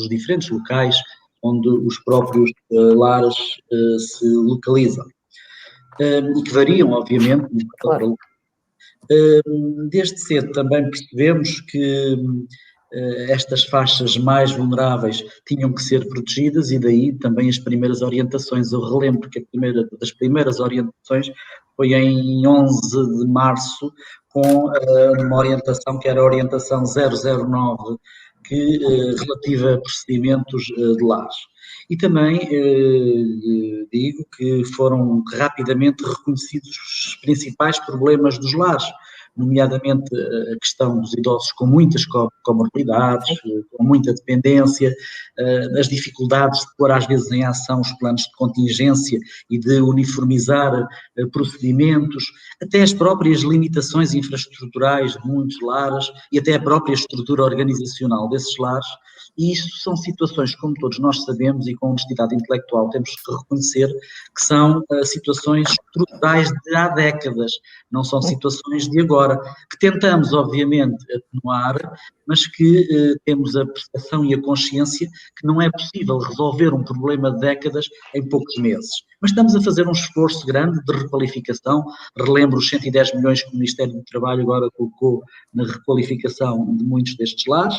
diferentes locais onde os próprios lares se localizam. E que variam, obviamente, claro. Desde cedo também percebemos que estas faixas mais vulneráveis tinham que ser protegidas e daí também as primeiras orientações. Eu relembro que a primeira das primeiras orientações foi em 11 de março com uma orientação que era a orientação 009, relativa a procedimentos de lares. E também digo que foram rapidamente reconhecidos os principais problemas dos lares, nomeadamente a questão dos idosos com muitas comorbilidades, com muita dependência, as dificuldades de pôr às vezes em ação os planos de contingência e de uniformizar procedimentos, até as próprias limitações infraestruturais de muitos lares e até a própria estrutura organizacional desses lares E isso são situações, como todos nós sabemos e com honestidade intelectual temos que reconhecer, que são situações estruturais de há décadas, não são situações de agora, que tentamos, obviamente, atenuar, mas que temos a percepção e a consciência que não é possível resolver um problema de décadas em poucos meses. Mas estamos a fazer um esforço grande de requalificação. Relembro os 110 milhões que o Ministério do Trabalho agora colocou na requalificação de muitos destes lares.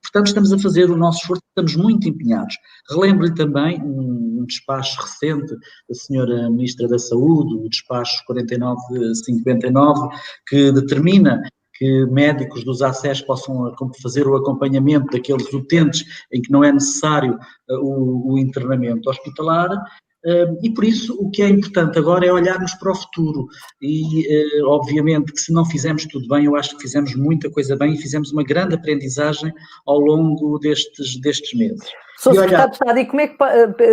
Portanto, estamos a fazer o nosso esforço, estamos muito empenhados. Relembro-lhe também um despacho recente da senhora Ministra da Saúde, o despacho 4959, que determina que médicos dos ACES possam fazer o acompanhamento daqueles utentes em que não é necessário o internamento hospitalar. E por isso o que é importante agora é olharmos para o futuro e obviamente que se não fizemos tudo bem, eu acho que fizemos muita coisa bem e fizemos uma grande aprendizagem ao longo destes meses. Sr. Secretário de Estado, e como é que,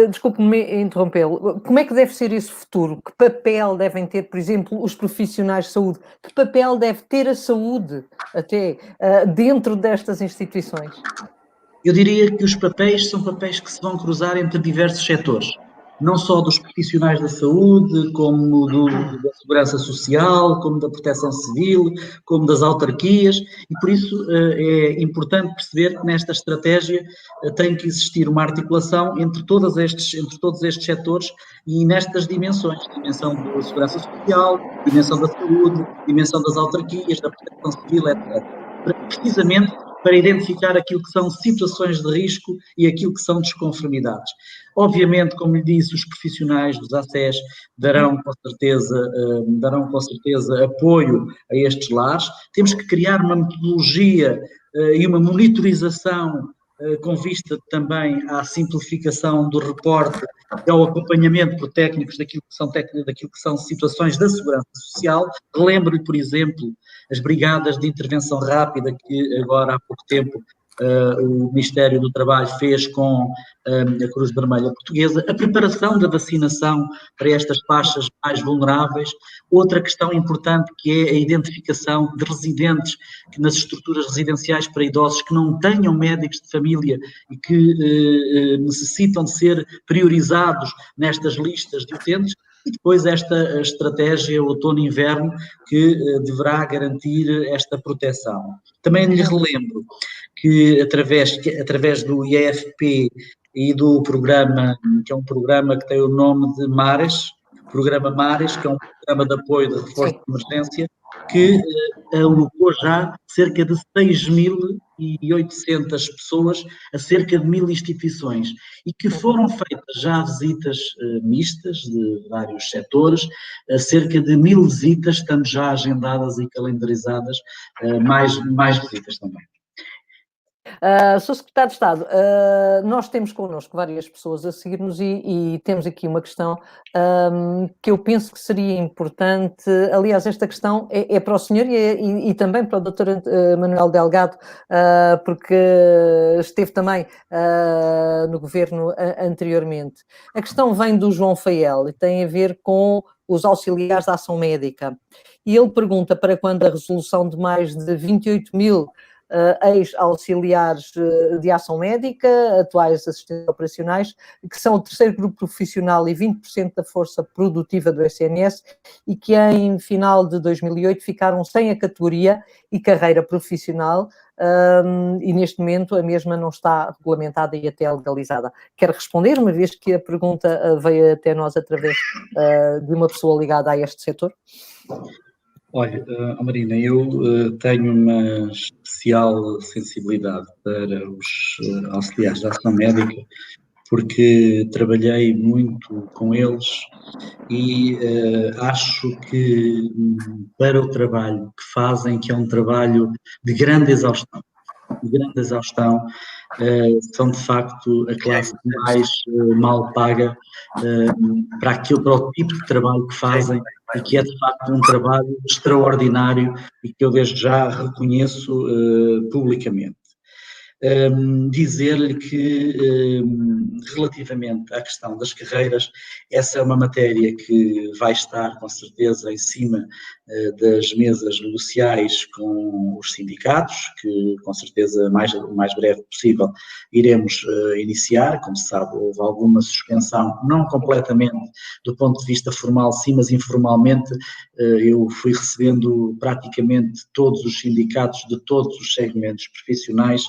desculpe-me interrompê-lo, como é que deve ser esse futuro? Que papel devem ter, por exemplo, os profissionais de saúde? Que papel deve ter a saúde até dentro destas instituições? Eu diria que os papéis são papéis que se vão cruzar entre diversos setores. Não só dos profissionais da saúde, como da segurança social, como da proteção civil, como das autarquias, e por isso é importante perceber que nesta estratégia tem que existir uma articulação entre todos estes setores e nestas dimensões, dimensão da segurança social, dimensão da saúde, dimensão das autarquias, da proteção civil, etc. Precisamente para identificar aquilo que são situações de risco e aquilo que são desconformidades. Obviamente, como lhe disse, os profissionais dos ACES darão com certeza apoio a estes lares. Temos que criar uma metodologia e uma monitorização com vista também à simplificação do reporte e ao acompanhamento por técnicos daquilo que são situações da segurança social. Relembro-lhe, por exemplo, as brigadas de intervenção rápida que agora há pouco tempo o Ministério do Trabalho fez com a Cruz Vermelha Portuguesa, a preparação da vacinação para estas faixas mais vulneráveis. Outra questão importante que é a identificação de residentes que nas estruturas residenciais para idosos que não tenham médicos de família e que necessitam de ser priorizados nestas listas de utentes. E depois esta estratégia outono-inverno que deverá garantir esta proteção. Também lhe relembro que através do IEFP e do programa, que é um programa que tem o nome de MARES, Programa MARES, que é um programa de apoio de reforço de emergência, que alocou já cerca de 6.800 pessoas a cerca de 1.000 instituições e que foram feitas já visitas mistas de vários setores, cerca de 1.000 visitas, estamos já agendadas e calendarizadas, mais visitas também. Sr. Secretário de Estado, nós temos connosco várias pessoas a seguir-nos e temos aqui uma questão que eu penso que seria importante. Aliás, esta questão é para o senhor e também para o Dr. Manuel Delgado, porque esteve também no governo anteriormente. A questão vem do João Fael e tem a ver com os auxiliares da ação médica. E ele pergunta para quando a resolução de mais de 28.000 ex-auxiliares de ação médica, atuais assistentes operacionais, que são o terceiro grupo profissional e 20% da força produtiva do SNS e que em final de 2008 ficaram sem a categoria e carreira profissional e neste momento a mesma não está regulamentada e até legalizada. Quer responder, uma vez que a pergunta veio até nós através de uma pessoa ligada a este setor? Olha, Marina, eu tenho uma especial sensibilidade para os auxiliares de ação médica, porque trabalhei muito com eles e acho que para o trabalho que fazem, que é um trabalho de grande exaustão, são de facto a classe mais mal paga para o tipo de trabalho que fazem e que é de facto um trabalho extraordinário e que eu desde já reconheço publicamente. Dizer-lhe que relativamente à questão das carreiras, essa é uma matéria que vai estar com certeza em cima das mesas negociais com os sindicatos, que com certeza o mais breve possível iremos iniciar. Como se sabe, houve alguma suspensão, não completamente do ponto de vista formal, sim, mas informalmente eu fui recebendo praticamente todos os sindicatos de todos os segmentos profissionais,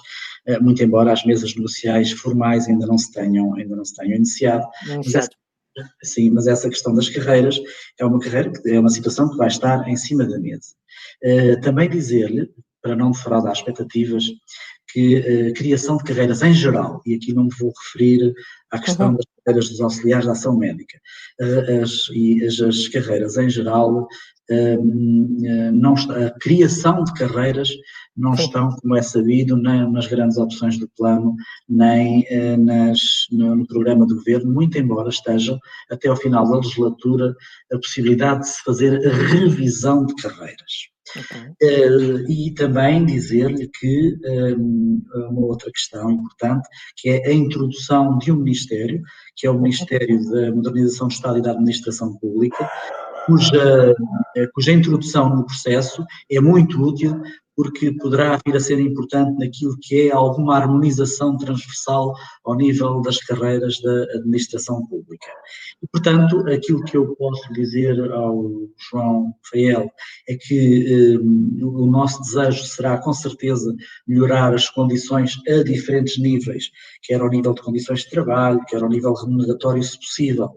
muito embora as mesas negociais formais ainda não se tenham iniciado. Sim, mas essa questão das carreiras é uma situação que vai estar em cima da mesa. Também dizer-lhe, para não defraudar expectativas, que a criação de carreiras em geral, e aqui não me vou referir à questão das carreiras dos auxiliares de ação médica, as carreiras em geral, a criação de carreiras não estão, como é sabido, nem nas grandes opções do plano, nem no programa do governo, muito embora estejam até ao final da legislatura a possibilidade de se fazer a revisão de carreiras. E também dizer-lhe que uma outra questão importante, que é a introdução de um ministério, que é o Ministério da Modernização do Estado e da Administração Pública, cuja introdução no processo é muito útil, porque poderá vir a ser importante naquilo que é alguma harmonização transversal ao nível das carreiras da administração pública. E, portanto, aquilo que eu posso dizer ao João Rafael é que o nosso desejo será, com certeza, melhorar as condições a diferentes níveis, quer ao nível de condições de trabalho, quer ao nível remuneratório, se possível,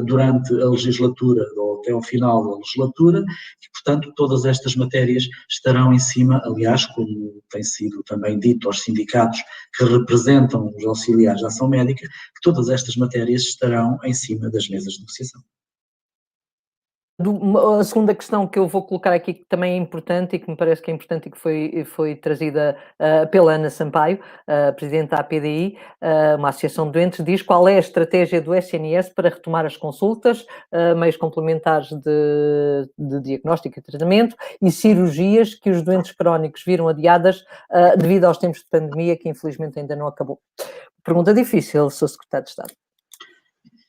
durante a legislatura ou até ao final da legislatura, e, portanto, todas estas matérias estarão em cima, aliás, como tem sido também dito aos sindicatos que representam os auxiliares de ação médica, que todas estas matérias estarão em cima das mesas de negociação. A segunda questão que eu vou colocar aqui, que também é importante e que me parece que é importante e que foi trazida pela Ana Sampaio, Presidente da APDI, uma associação de doentes, diz qual é a estratégia do SNS para retomar as consultas, meios complementares de diagnóstico e tratamento e cirurgias que os doentes crónicos viram adiadas devido aos tempos de pandemia, que infelizmente ainda não acabou. Pergunta difícil, Sr. Secretário de Estado.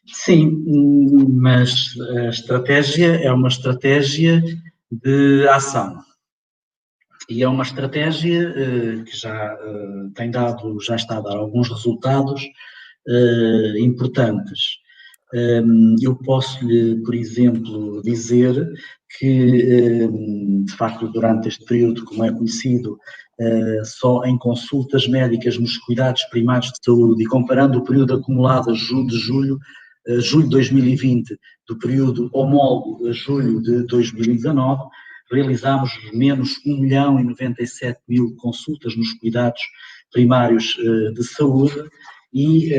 Sim, mas a estratégia é uma estratégia de ação e é uma estratégia que já está a dar alguns resultados importantes. Eu posso-lhe, por exemplo, dizer que, de facto, durante este período, como é conhecido, só em consultas médicas nos cuidados primários de saúde e comparando o período acumulado de julho de 2020, do período homólogo a julho de 2019, realizámos menos 1.097.000 consultas nos cuidados primários de saúde e,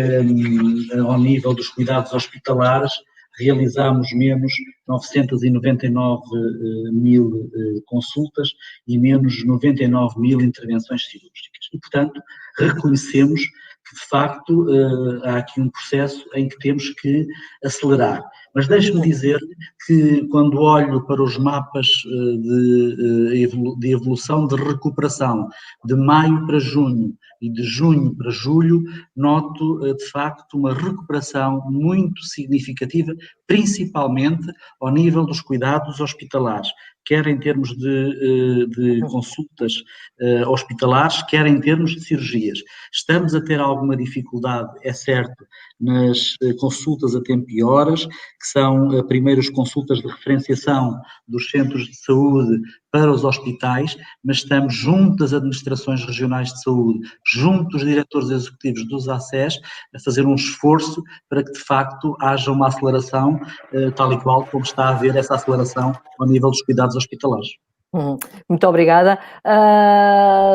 ao nível dos cuidados hospitalares, realizámos menos 999.000 consultas e menos 99.000 intervenções cirúrgicas. E, portanto, reconhecemos que, de facto, há aqui um processo em que temos que acelerar. Mas deixe-me dizer-lhe que, quando olho para os mapas de evolução de recuperação de maio para junho e de junho para julho, noto, de facto, uma recuperação muito significativa, principalmente ao nível dos cuidados hospitalares, quer em termos de consultas hospitalares, quer em termos de cirurgias. Estamos a ter alguma dificuldade, é certo, nas consultas a tempo e horas, que são primeiras consultas de referenciação dos centros de saúde para os hospitais, mas estamos junto das administrações regionais de saúde, junto dos diretores executivos dos ACES, a fazer um esforço para que, de facto, haja uma aceleração, tal e qual como está a haver essa aceleração ao nível dos cuidados hospitalares. Muito obrigada.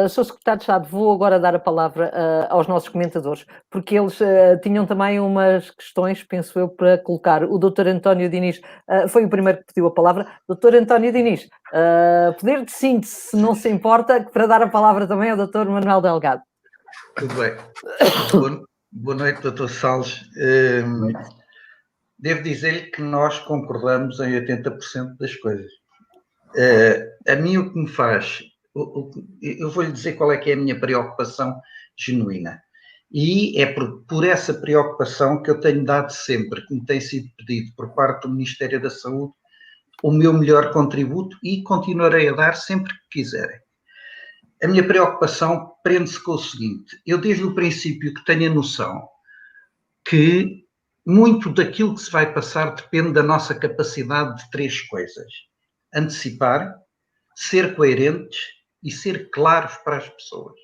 Sr. Secretário de Estado, vou agora dar a palavra aos nossos comentadores, porque eles tinham também umas questões, penso eu, para colocar. O Dr. António Diniz foi o primeiro que pediu a palavra. Dr. António Diniz, poder de síntese, se não se importa, para dar a palavra também ao Dr. Manuel Delgado. Tudo bem. Boa noite, Dr. Salles. Devo dizer-lhe que nós concordamos em 80% das coisas. A mim o que me faz, eu vou-lhe dizer qual é que é a minha preocupação genuína, e é por essa preocupação que eu tenho dado sempre, que me tem sido pedido por parte do Ministério da Saúde, o meu melhor contributo e continuarei a dar sempre que quiserem. A minha preocupação prende-se com o seguinte: eu desde o princípio que tenho a noção que muito daquilo que se vai passar depende da nossa capacidade de 3 coisas: antecipar, ser coerentes e ser claros para as pessoas.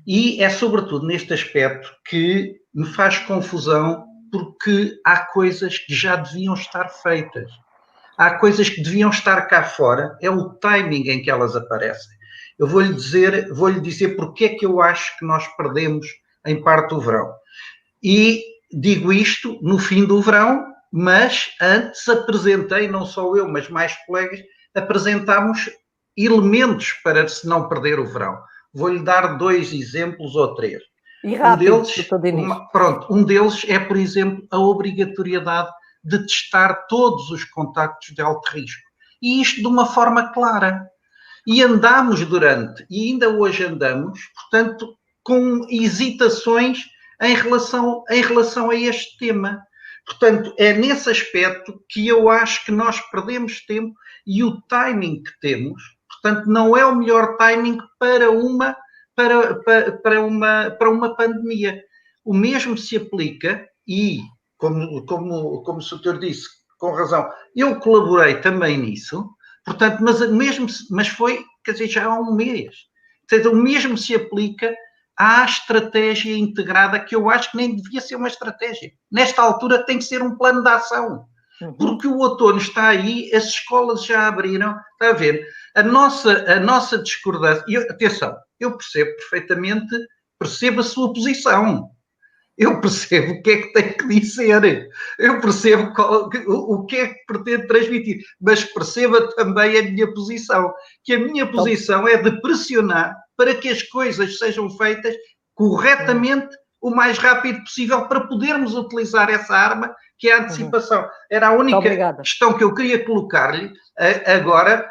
E é sobretudo neste aspecto que me faz confusão, porque há coisas que já deviam estar feitas. Há coisas que deviam estar cá fora, é o timing em que elas aparecem. Eu vou-lhe dizer porque é que eu acho que nós perdemos em parte do verão. E digo isto no fim do verão, mas antes apresentei, não só eu, mas mais colegas, apresentámos elementos para se não perder o verão. Vou-lhe dar 2 exemplos ou 3. E rápido, um deles é, por exemplo, a obrigatoriedade de testar todos os contactos de alto risco. E isto de uma forma clara. E andamos e ainda hoje andamos, portanto, com hesitações em relação a este tema. Portanto, é nesse aspecto que eu acho que nós perdemos tempo e o timing que temos, portanto, não é o melhor timing para uma pandemia. O mesmo se aplica e, como o Sr. disse, com razão, eu colaborei também nisso, portanto, mas foi, quer dizer, já há um mês. Portanto, o mesmo se aplica à estratégia integrada, que eu acho que nem devia ser uma estratégia. Nesta altura tem que ser um plano de ação. Porque o outono está aí, as escolas já abriram, está a ver? A nossa discordância, e atenção, eu percebo perfeitamente, percebo a sua posição. Eu percebo o que é que tem que dizer, eu percebo o que é que pretende transmitir, mas perceba também a minha posição, que a minha posição é de pressionar para que as coisas sejam feitas corretamente o mais rápido possível para podermos utilizar essa arma que é a antecipação. Era a única questão que eu queria colocar-lhe agora,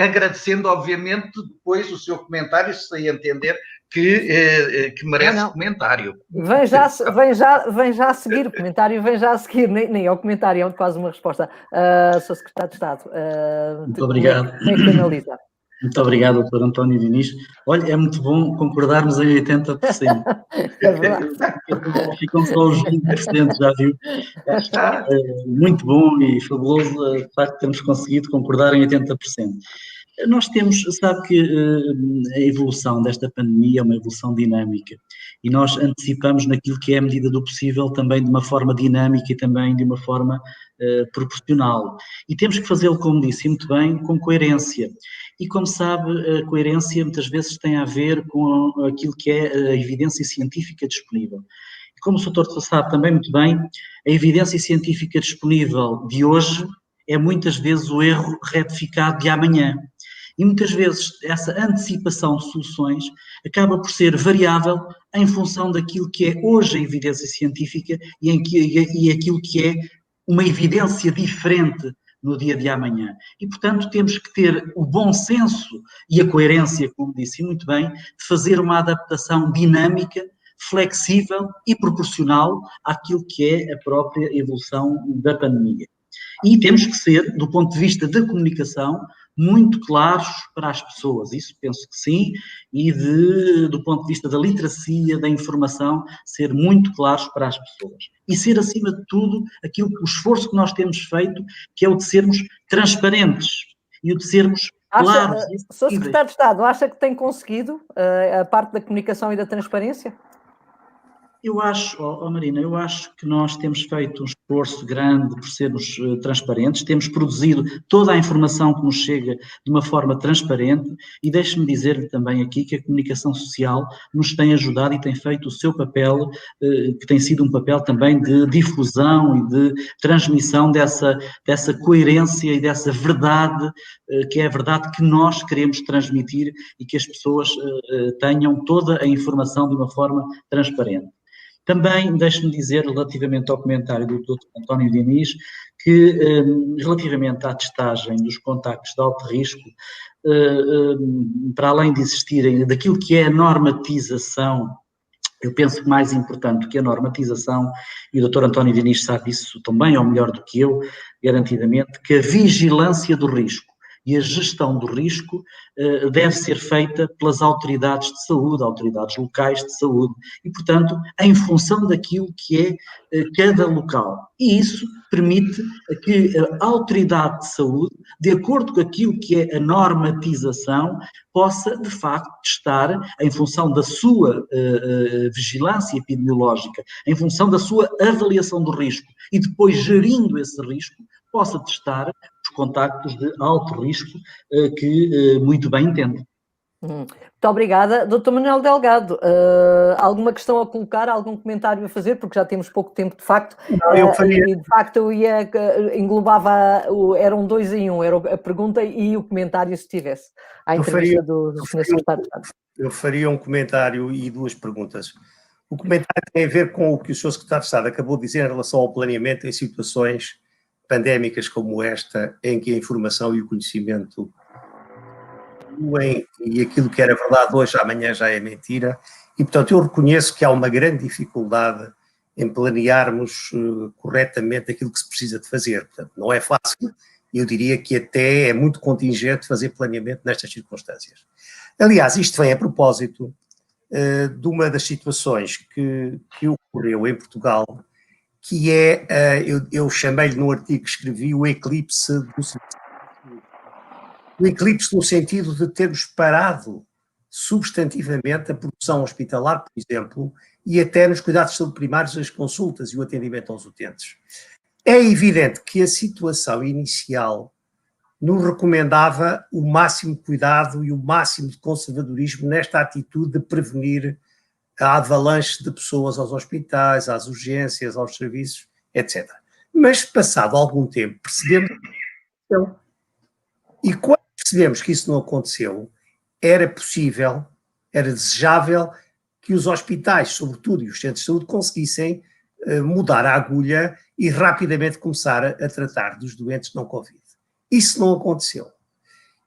agradecendo obviamente depois o seu comentário, se sei entender, que merece comentário. Vem já a seguir o comentário, vem já a seguir, nem é o comentário, é quase uma resposta. Sr. Secretário de Estado, muito obrigado. Como é que analisa? Muito obrigado, Dr. António Diniz. Olha, é muito bom concordarmos em 80%. É verdade. Ficam só os 20%, já viu? Muito bom e fabuloso, de facto, termos conseguido concordar em 80%. Nós sabe que a evolução desta pandemia é uma evolução dinâmica e nós antecipamos naquilo que é a medida do possível também de uma forma dinâmica e também de uma forma proporcional. E temos que fazê-lo, como disse muito bem, com coerência. E como sabe, a coerência muitas vezes tem a ver com aquilo que é a evidência científica disponível. E como o Dr. sabe também muito bem, a evidência científica disponível de hoje é muitas vezes o erro retificado de amanhã. E muitas vezes essa antecipação de soluções acaba por ser variável em função daquilo que é hoje a evidência científica e aquilo que é uma evidência diferente no dia de amanhã. E, portanto, temos que ter o bom senso e a coerência, como disse muito bem, de fazer uma adaptação dinâmica, flexível e proporcional àquilo que é a própria evolução da pandemia. E temos que ser, do ponto de vista da comunicação, muito claros para as pessoas, isso penso que sim, e do ponto de vista da literacia, da informação, ser muito claros para as pessoas. E ser, acima de tudo, o esforço que nós temos feito, que é o de sermos transparentes e o de sermos claros. Sr. Secretário de Estado, acha que tem conseguido a parte da comunicação e da transparência? Eu acho, Marina, eu acho que nós temos feito um esforço grande por sermos transparentes, temos produzido toda a informação que nos chega de uma forma transparente e deixe-me dizer-lhe também aqui que a comunicação social nos tem ajudado e tem feito o seu papel, que tem sido um papel também de difusão e de transmissão dessa coerência e dessa verdade, que é a verdade que nós queremos transmitir e que as pessoas tenham toda a informação de uma forma transparente. Também deixe-me dizer, relativamente ao comentário do Dr. António Diniz, que relativamente à testagem dos contactos de alto risco, para além de existirem daquilo que é a normatização Eu penso que mais importante do que a normatização, e o Dr. António Diniz sabe isso também, ou melhor do que eu, garantidamente, que a vigilância do risco e a gestão do risco deve ser feita pelas autoridades de saúde, autoridades locais de saúde, e, portanto, em função daquilo que é cada local. E isso permite que a autoridade de saúde, de acordo com aquilo que é a normatização, possa, de facto, testar, em função da sua vigilância epidemiológica, em função da sua avaliação do risco, e depois, gerindo esse risco, possa testar os contactos de alto risco que muito bem entende. Muito obrigada. Dr. Manuel Delgado, alguma questão a colocar, algum comentário a fazer, porque já temos pouco tempo, de facto. Não, eu faria... E, de facto, eu ia, englobava, eram 2 em 1, era a pergunta e o comentário, se tivesse, à entrevista do Sr. Secretário de Estado. Eu faria um comentário e 2 perguntas. O comentário tem a ver com o que o Sr. Secretário de Estado acabou de dizer em relação ao planeamento em situações pandémicas como esta, em que a informação e o conhecimento e aquilo que era verdade hoje, amanhã já é mentira, e portanto eu reconheço que há uma grande dificuldade em planearmos corretamente aquilo que se precisa de fazer. Portanto, não é fácil, eu diria que até é muito contingente fazer planeamento nestas circunstâncias. Aliás, isto vem a propósito de uma das situações que ocorreu em Portugal, que é, eu chamei-lhe no artigo que escrevi, o eclipse do serviço. O eclipse no sentido de termos parado substantivamente a produção hospitalar, por exemplo, e até nos cuidados de saúde primários, as consultas e o atendimento aos utentes. É evidente que a situação inicial nos recomendava o máximo cuidado e o máximo de conservadorismo nesta atitude de prevenir a avalanche de pessoas aos hospitais, às urgências, aos serviços, etc. Mas, passado algum tempo, percebemos que não. E quando percebemos que isso não aconteceu, era possível, era desejável que os hospitais, sobretudo, e os centros de saúde conseguissem mudar a agulha e rapidamente começar a tratar dos doentes não Covid. Isso não aconteceu.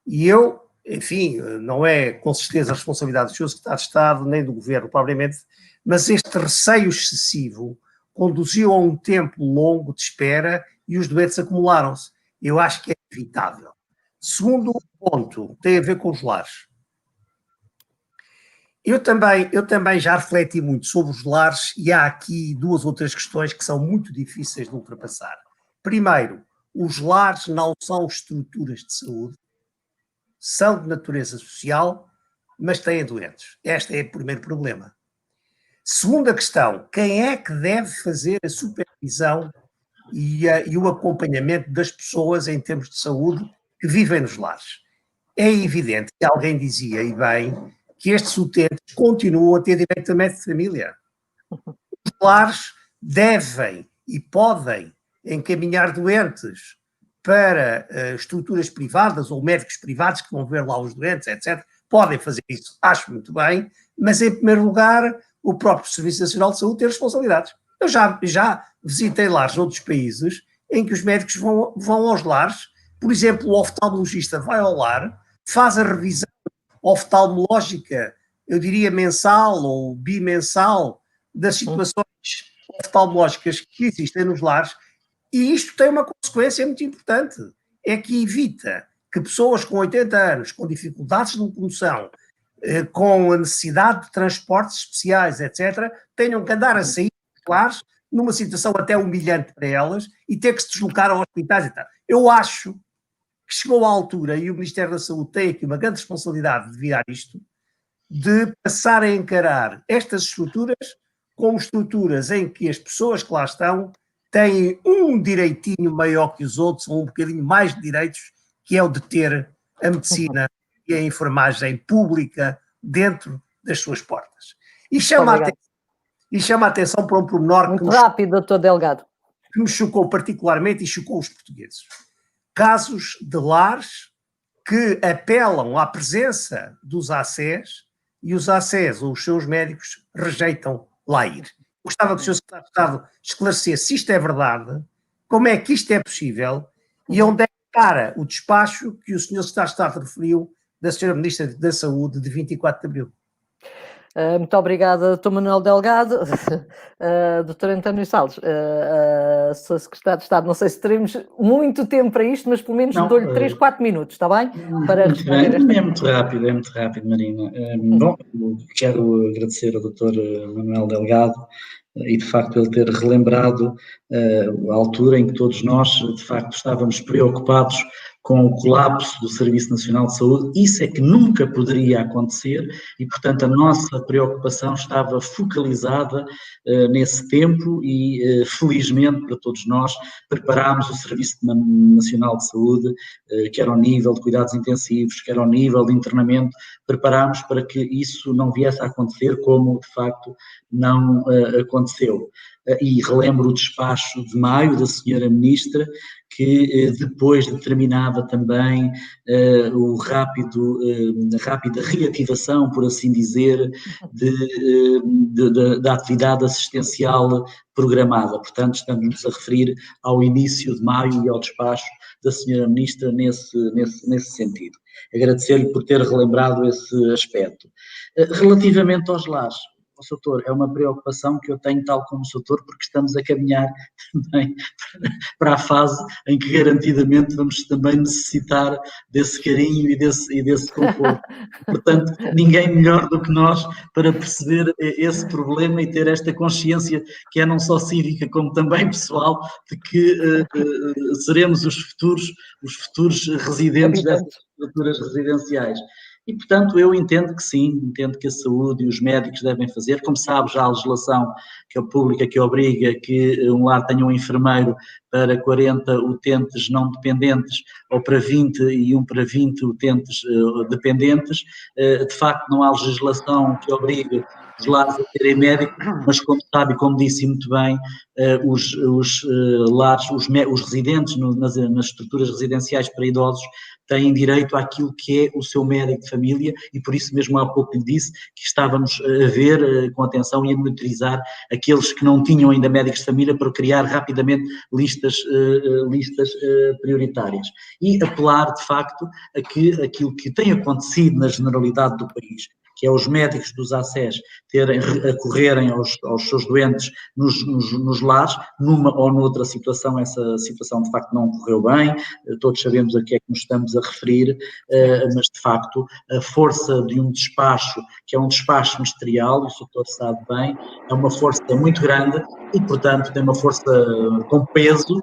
E eu, enfim, não é com certeza a responsabilidade do Sr. Secretário de Estado, nem do Governo, propriamente, mas este receio excessivo conduziu a um tempo longo de espera e os doentes acumularam-se. Eu acho que é evitável. Segundo ponto, tem a ver com os lares. Eu também já refleti muito sobre os lares e há aqui 2 ou 3 questões que são muito difíceis de ultrapassar. Primeiro, os lares não são estruturas de saúde, são de natureza social, mas têm doentes. Este é o primeiro problema. Segunda questão, quem é que deve fazer a supervisão e o acompanhamento das pessoas em termos de saúde que vivem nos lares? É evidente que alguém dizia, e bem, que estes utentes continuam a ter direito a médico de família. Os lares devem e podem encaminhar doentes para estruturas privadas ou médicos privados que vão ver lá os doentes, etc. Podem fazer isso, acho muito bem, mas em primeiro lugar o próprio Serviço Nacional de Saúde tem responsabilidades. Eu já visitei lares de outros países em que os médicos vão aos lares, por exemplo, o oftalmologista vai ao lar, faz a revisão oftalmológica, eu diria mensal ou bimensal, das situações oftalmológicas que existem nos lares, e isto tem uma consequência muito importante, é que evita que pessoas com 80 anos, com dificuldades de locomoção, com a necessidade de transportes especiais, etc., tenham que andar a sair dos lares numa situação até humilhante para elas e ter que se deslocar a hospitais e tal. Eu acho que chegou à altura, e o Ministério da Saúde tem aqui uma grande responsabilidade de virar isto, de passar a encarar estas estruturas como estruturas em que as pessoas que lá estão têm um direitinho maior que os outros, ou um bocadinho mais de direitos, que é o de ter a medicina e a enfermagem pública dentro das suas portas. E chama a atenção para um pormenor muito rápido, Dr. Delgado, que me chocou particularmente e chocou os portugueses. Casos de lares que apelam à presença dos ACEs e os ACEs ou os seus médicos rejeitam lá ir. Gostava que o Sr. Secretário de Estado esclarecesse se isto é verdade, como é que isto é possível e onde é que para o despacho que o Sr. Secretário de Estado referiu da Sra. Ministra da Saúde de 24 de Abril. Muito obrigada, Dr. Manuel Delgado. Dr. António Salles, Sr. Secretário de Estado, não sei se teremos muito tempo para isto, mas pelo menos dou-lhe 3, 4 minutos, está bem? Para responder esta É muito rápido, Marina. Bom, quero agradecer ao Dr. Manuel Delgado e, de facto, ele ter relembrado a altura em que todos nós, de facto, estávamos preocupados com o colapso do Serviço Nacional de Saúde. Isso é que nunca poderia acontecer e, portanto, a nossa preocupação estava focalizada nesse tempo e, felizmente, para todos nós, preparámos o Serviço Nacional de Saúde, quer ao nível de cuidados intensivos, quer ao nível de internamento, preparámos para que isso não viesse a acontecer, como, de facto, não aconteceu. E relembro o despacho de maio da senhora Ministra, que depois determinava também a rápida reativação, por assim dizer, da atividade assistencial programada. Portanto, estamos-nos a referir ao início de maio e ao despacho da senhora Ministra nesse sentido. Agradecer-lhe por ter relembrado esse aspecto. Relativamente aos lares, Soutor, é uma preocupação que eu tenho, tal como o Soutor, porque estamos a caminhar também para a fase em que garantidamente vamos também necessitar desse carinho e desse conforto. Portanto, ninguém melhor do que nós para perceber esse problema e ter esta consciência que é não só cívica como também pessoal, de que seremos os futuros residentes dessas estruturas residenciais. E, portanto, eu entendo que sim, entendo que a saúde e os médicos devem fazer. Como sabe, já há a legislação que é pública que obriga que um lar tenha um enfermeiro para 40 utentes não dependentes ou para 20 e um para 20 utentes dependentes. De facto, não há legislação que obrigue os lares a terem médico, mas como sabe e como disse muito bem, os lares, os residentes nas estruturas residenciais para idosos têm direito àquilo que é o seu médico de família e por isso mesmo há pouco lhe disse que estávamos a ver com atenção e a monitorizar aqueles que não tinham ainda médicos de família para criar rapidamente listas prioritárias e apelar de facto a que aquilo que tem acontecido na generalidade do país, que é os médicos dos ACES acorrerem aos seus doentes nos lares, numa ou noutra situação, essa situação de facto não correu bem, todos sabemos a que é que nos estamos a referir, mas de facto a força de um despacho, que é um despacho ministerial, e o doutor sabe bem, é uma força muito grande e portanto tem uma força com peso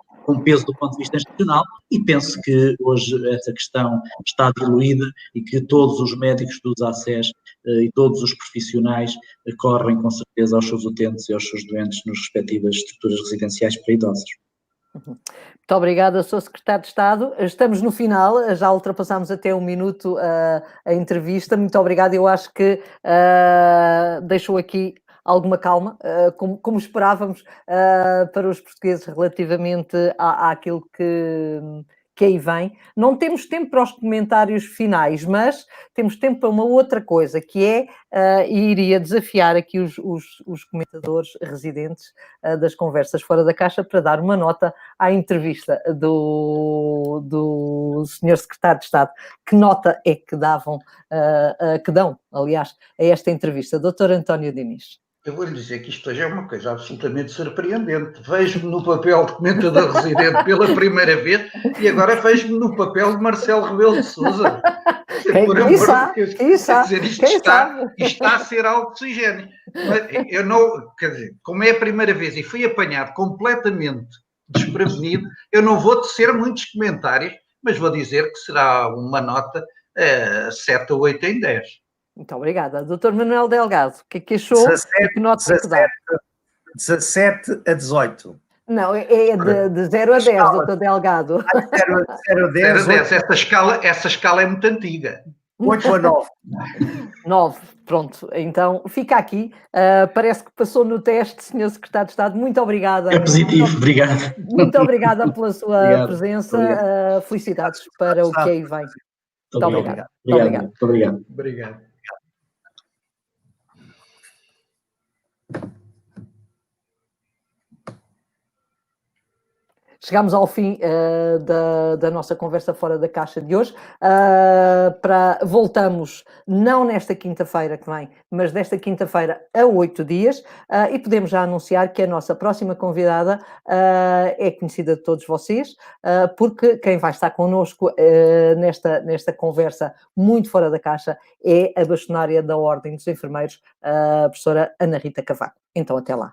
do ponto de vista institucional, e penso que hoje essa questão está diluída e que todos os médicos dos ACES e todos os profissionais correm com certeza aos seus utentes e aos seus doentes nas respectivas estruturas residenciais para idosos. Muito obrigada, Sr. Secretário de Estado. Estamos no final, já ultrapassámos até 1 minuto a entrevista. Muito obrigada, eu acho que deixou aqui alguma calma, como esperávamos, para os portugueses relativamente àquilo que aí vem. Não temos tempo para os comentários finais, mas temos tempo para uma outra coisa, que é, e iria desafiar aqui os comentadores residentes das Conversas Fora da Caixa para dar uma nota à entrevista do Sr. Secretário de Estado. Que nota é que dão, aliás, a esta entrevista? Dr. António Diniz. Eu vou-lhe dizer que isto hoje é uma coisa absolutamente surpreendente. Vejo-me no papel de comentador residente pela primeira vez e agora vejo-me no papel de Marcelo Rebelo de Sousa. Quem sabe? Isto está a ser algo oxigênio. Eu não, quer dizer, como é a primeira vez e fui apanhado completamente desprevenido, eu não vou tecer muitos comentários, mas vou dizer que será uma nota 7 ou 8 em 10. Muito obrigada. Dr. Manuel Delgado, o que é que achou? 17 a 18. Não, é de 0 a 10, Dr. Delgado. 0 a 10. Essa escala é muito antiga. 8 a 9. 9, pronto. Então, fica aqui. Parece que passou no teste, Sr. Secretário de Estado. Muito obrigada. É positivo, obrigado. Muito obrigada pela sua presença. Felicidades para o que aí vem. Muito obrigada. Muito obrigado. Obrigado. chegamos ao fim da nossa conversa fora da caixa de hoje. Voltamos não nesta quinta-feira que vem, mas desta quinta-feira a 8 dias, e podemos já anunciar que a nossa próxima convidada é conhecida de todos vocês, porque quem vai estar connosco nesta conversa muito fora da caixa é a bastonária da Ordem dos Enfermeiros, a professora Ana Rita Cavaco. Então, até lá.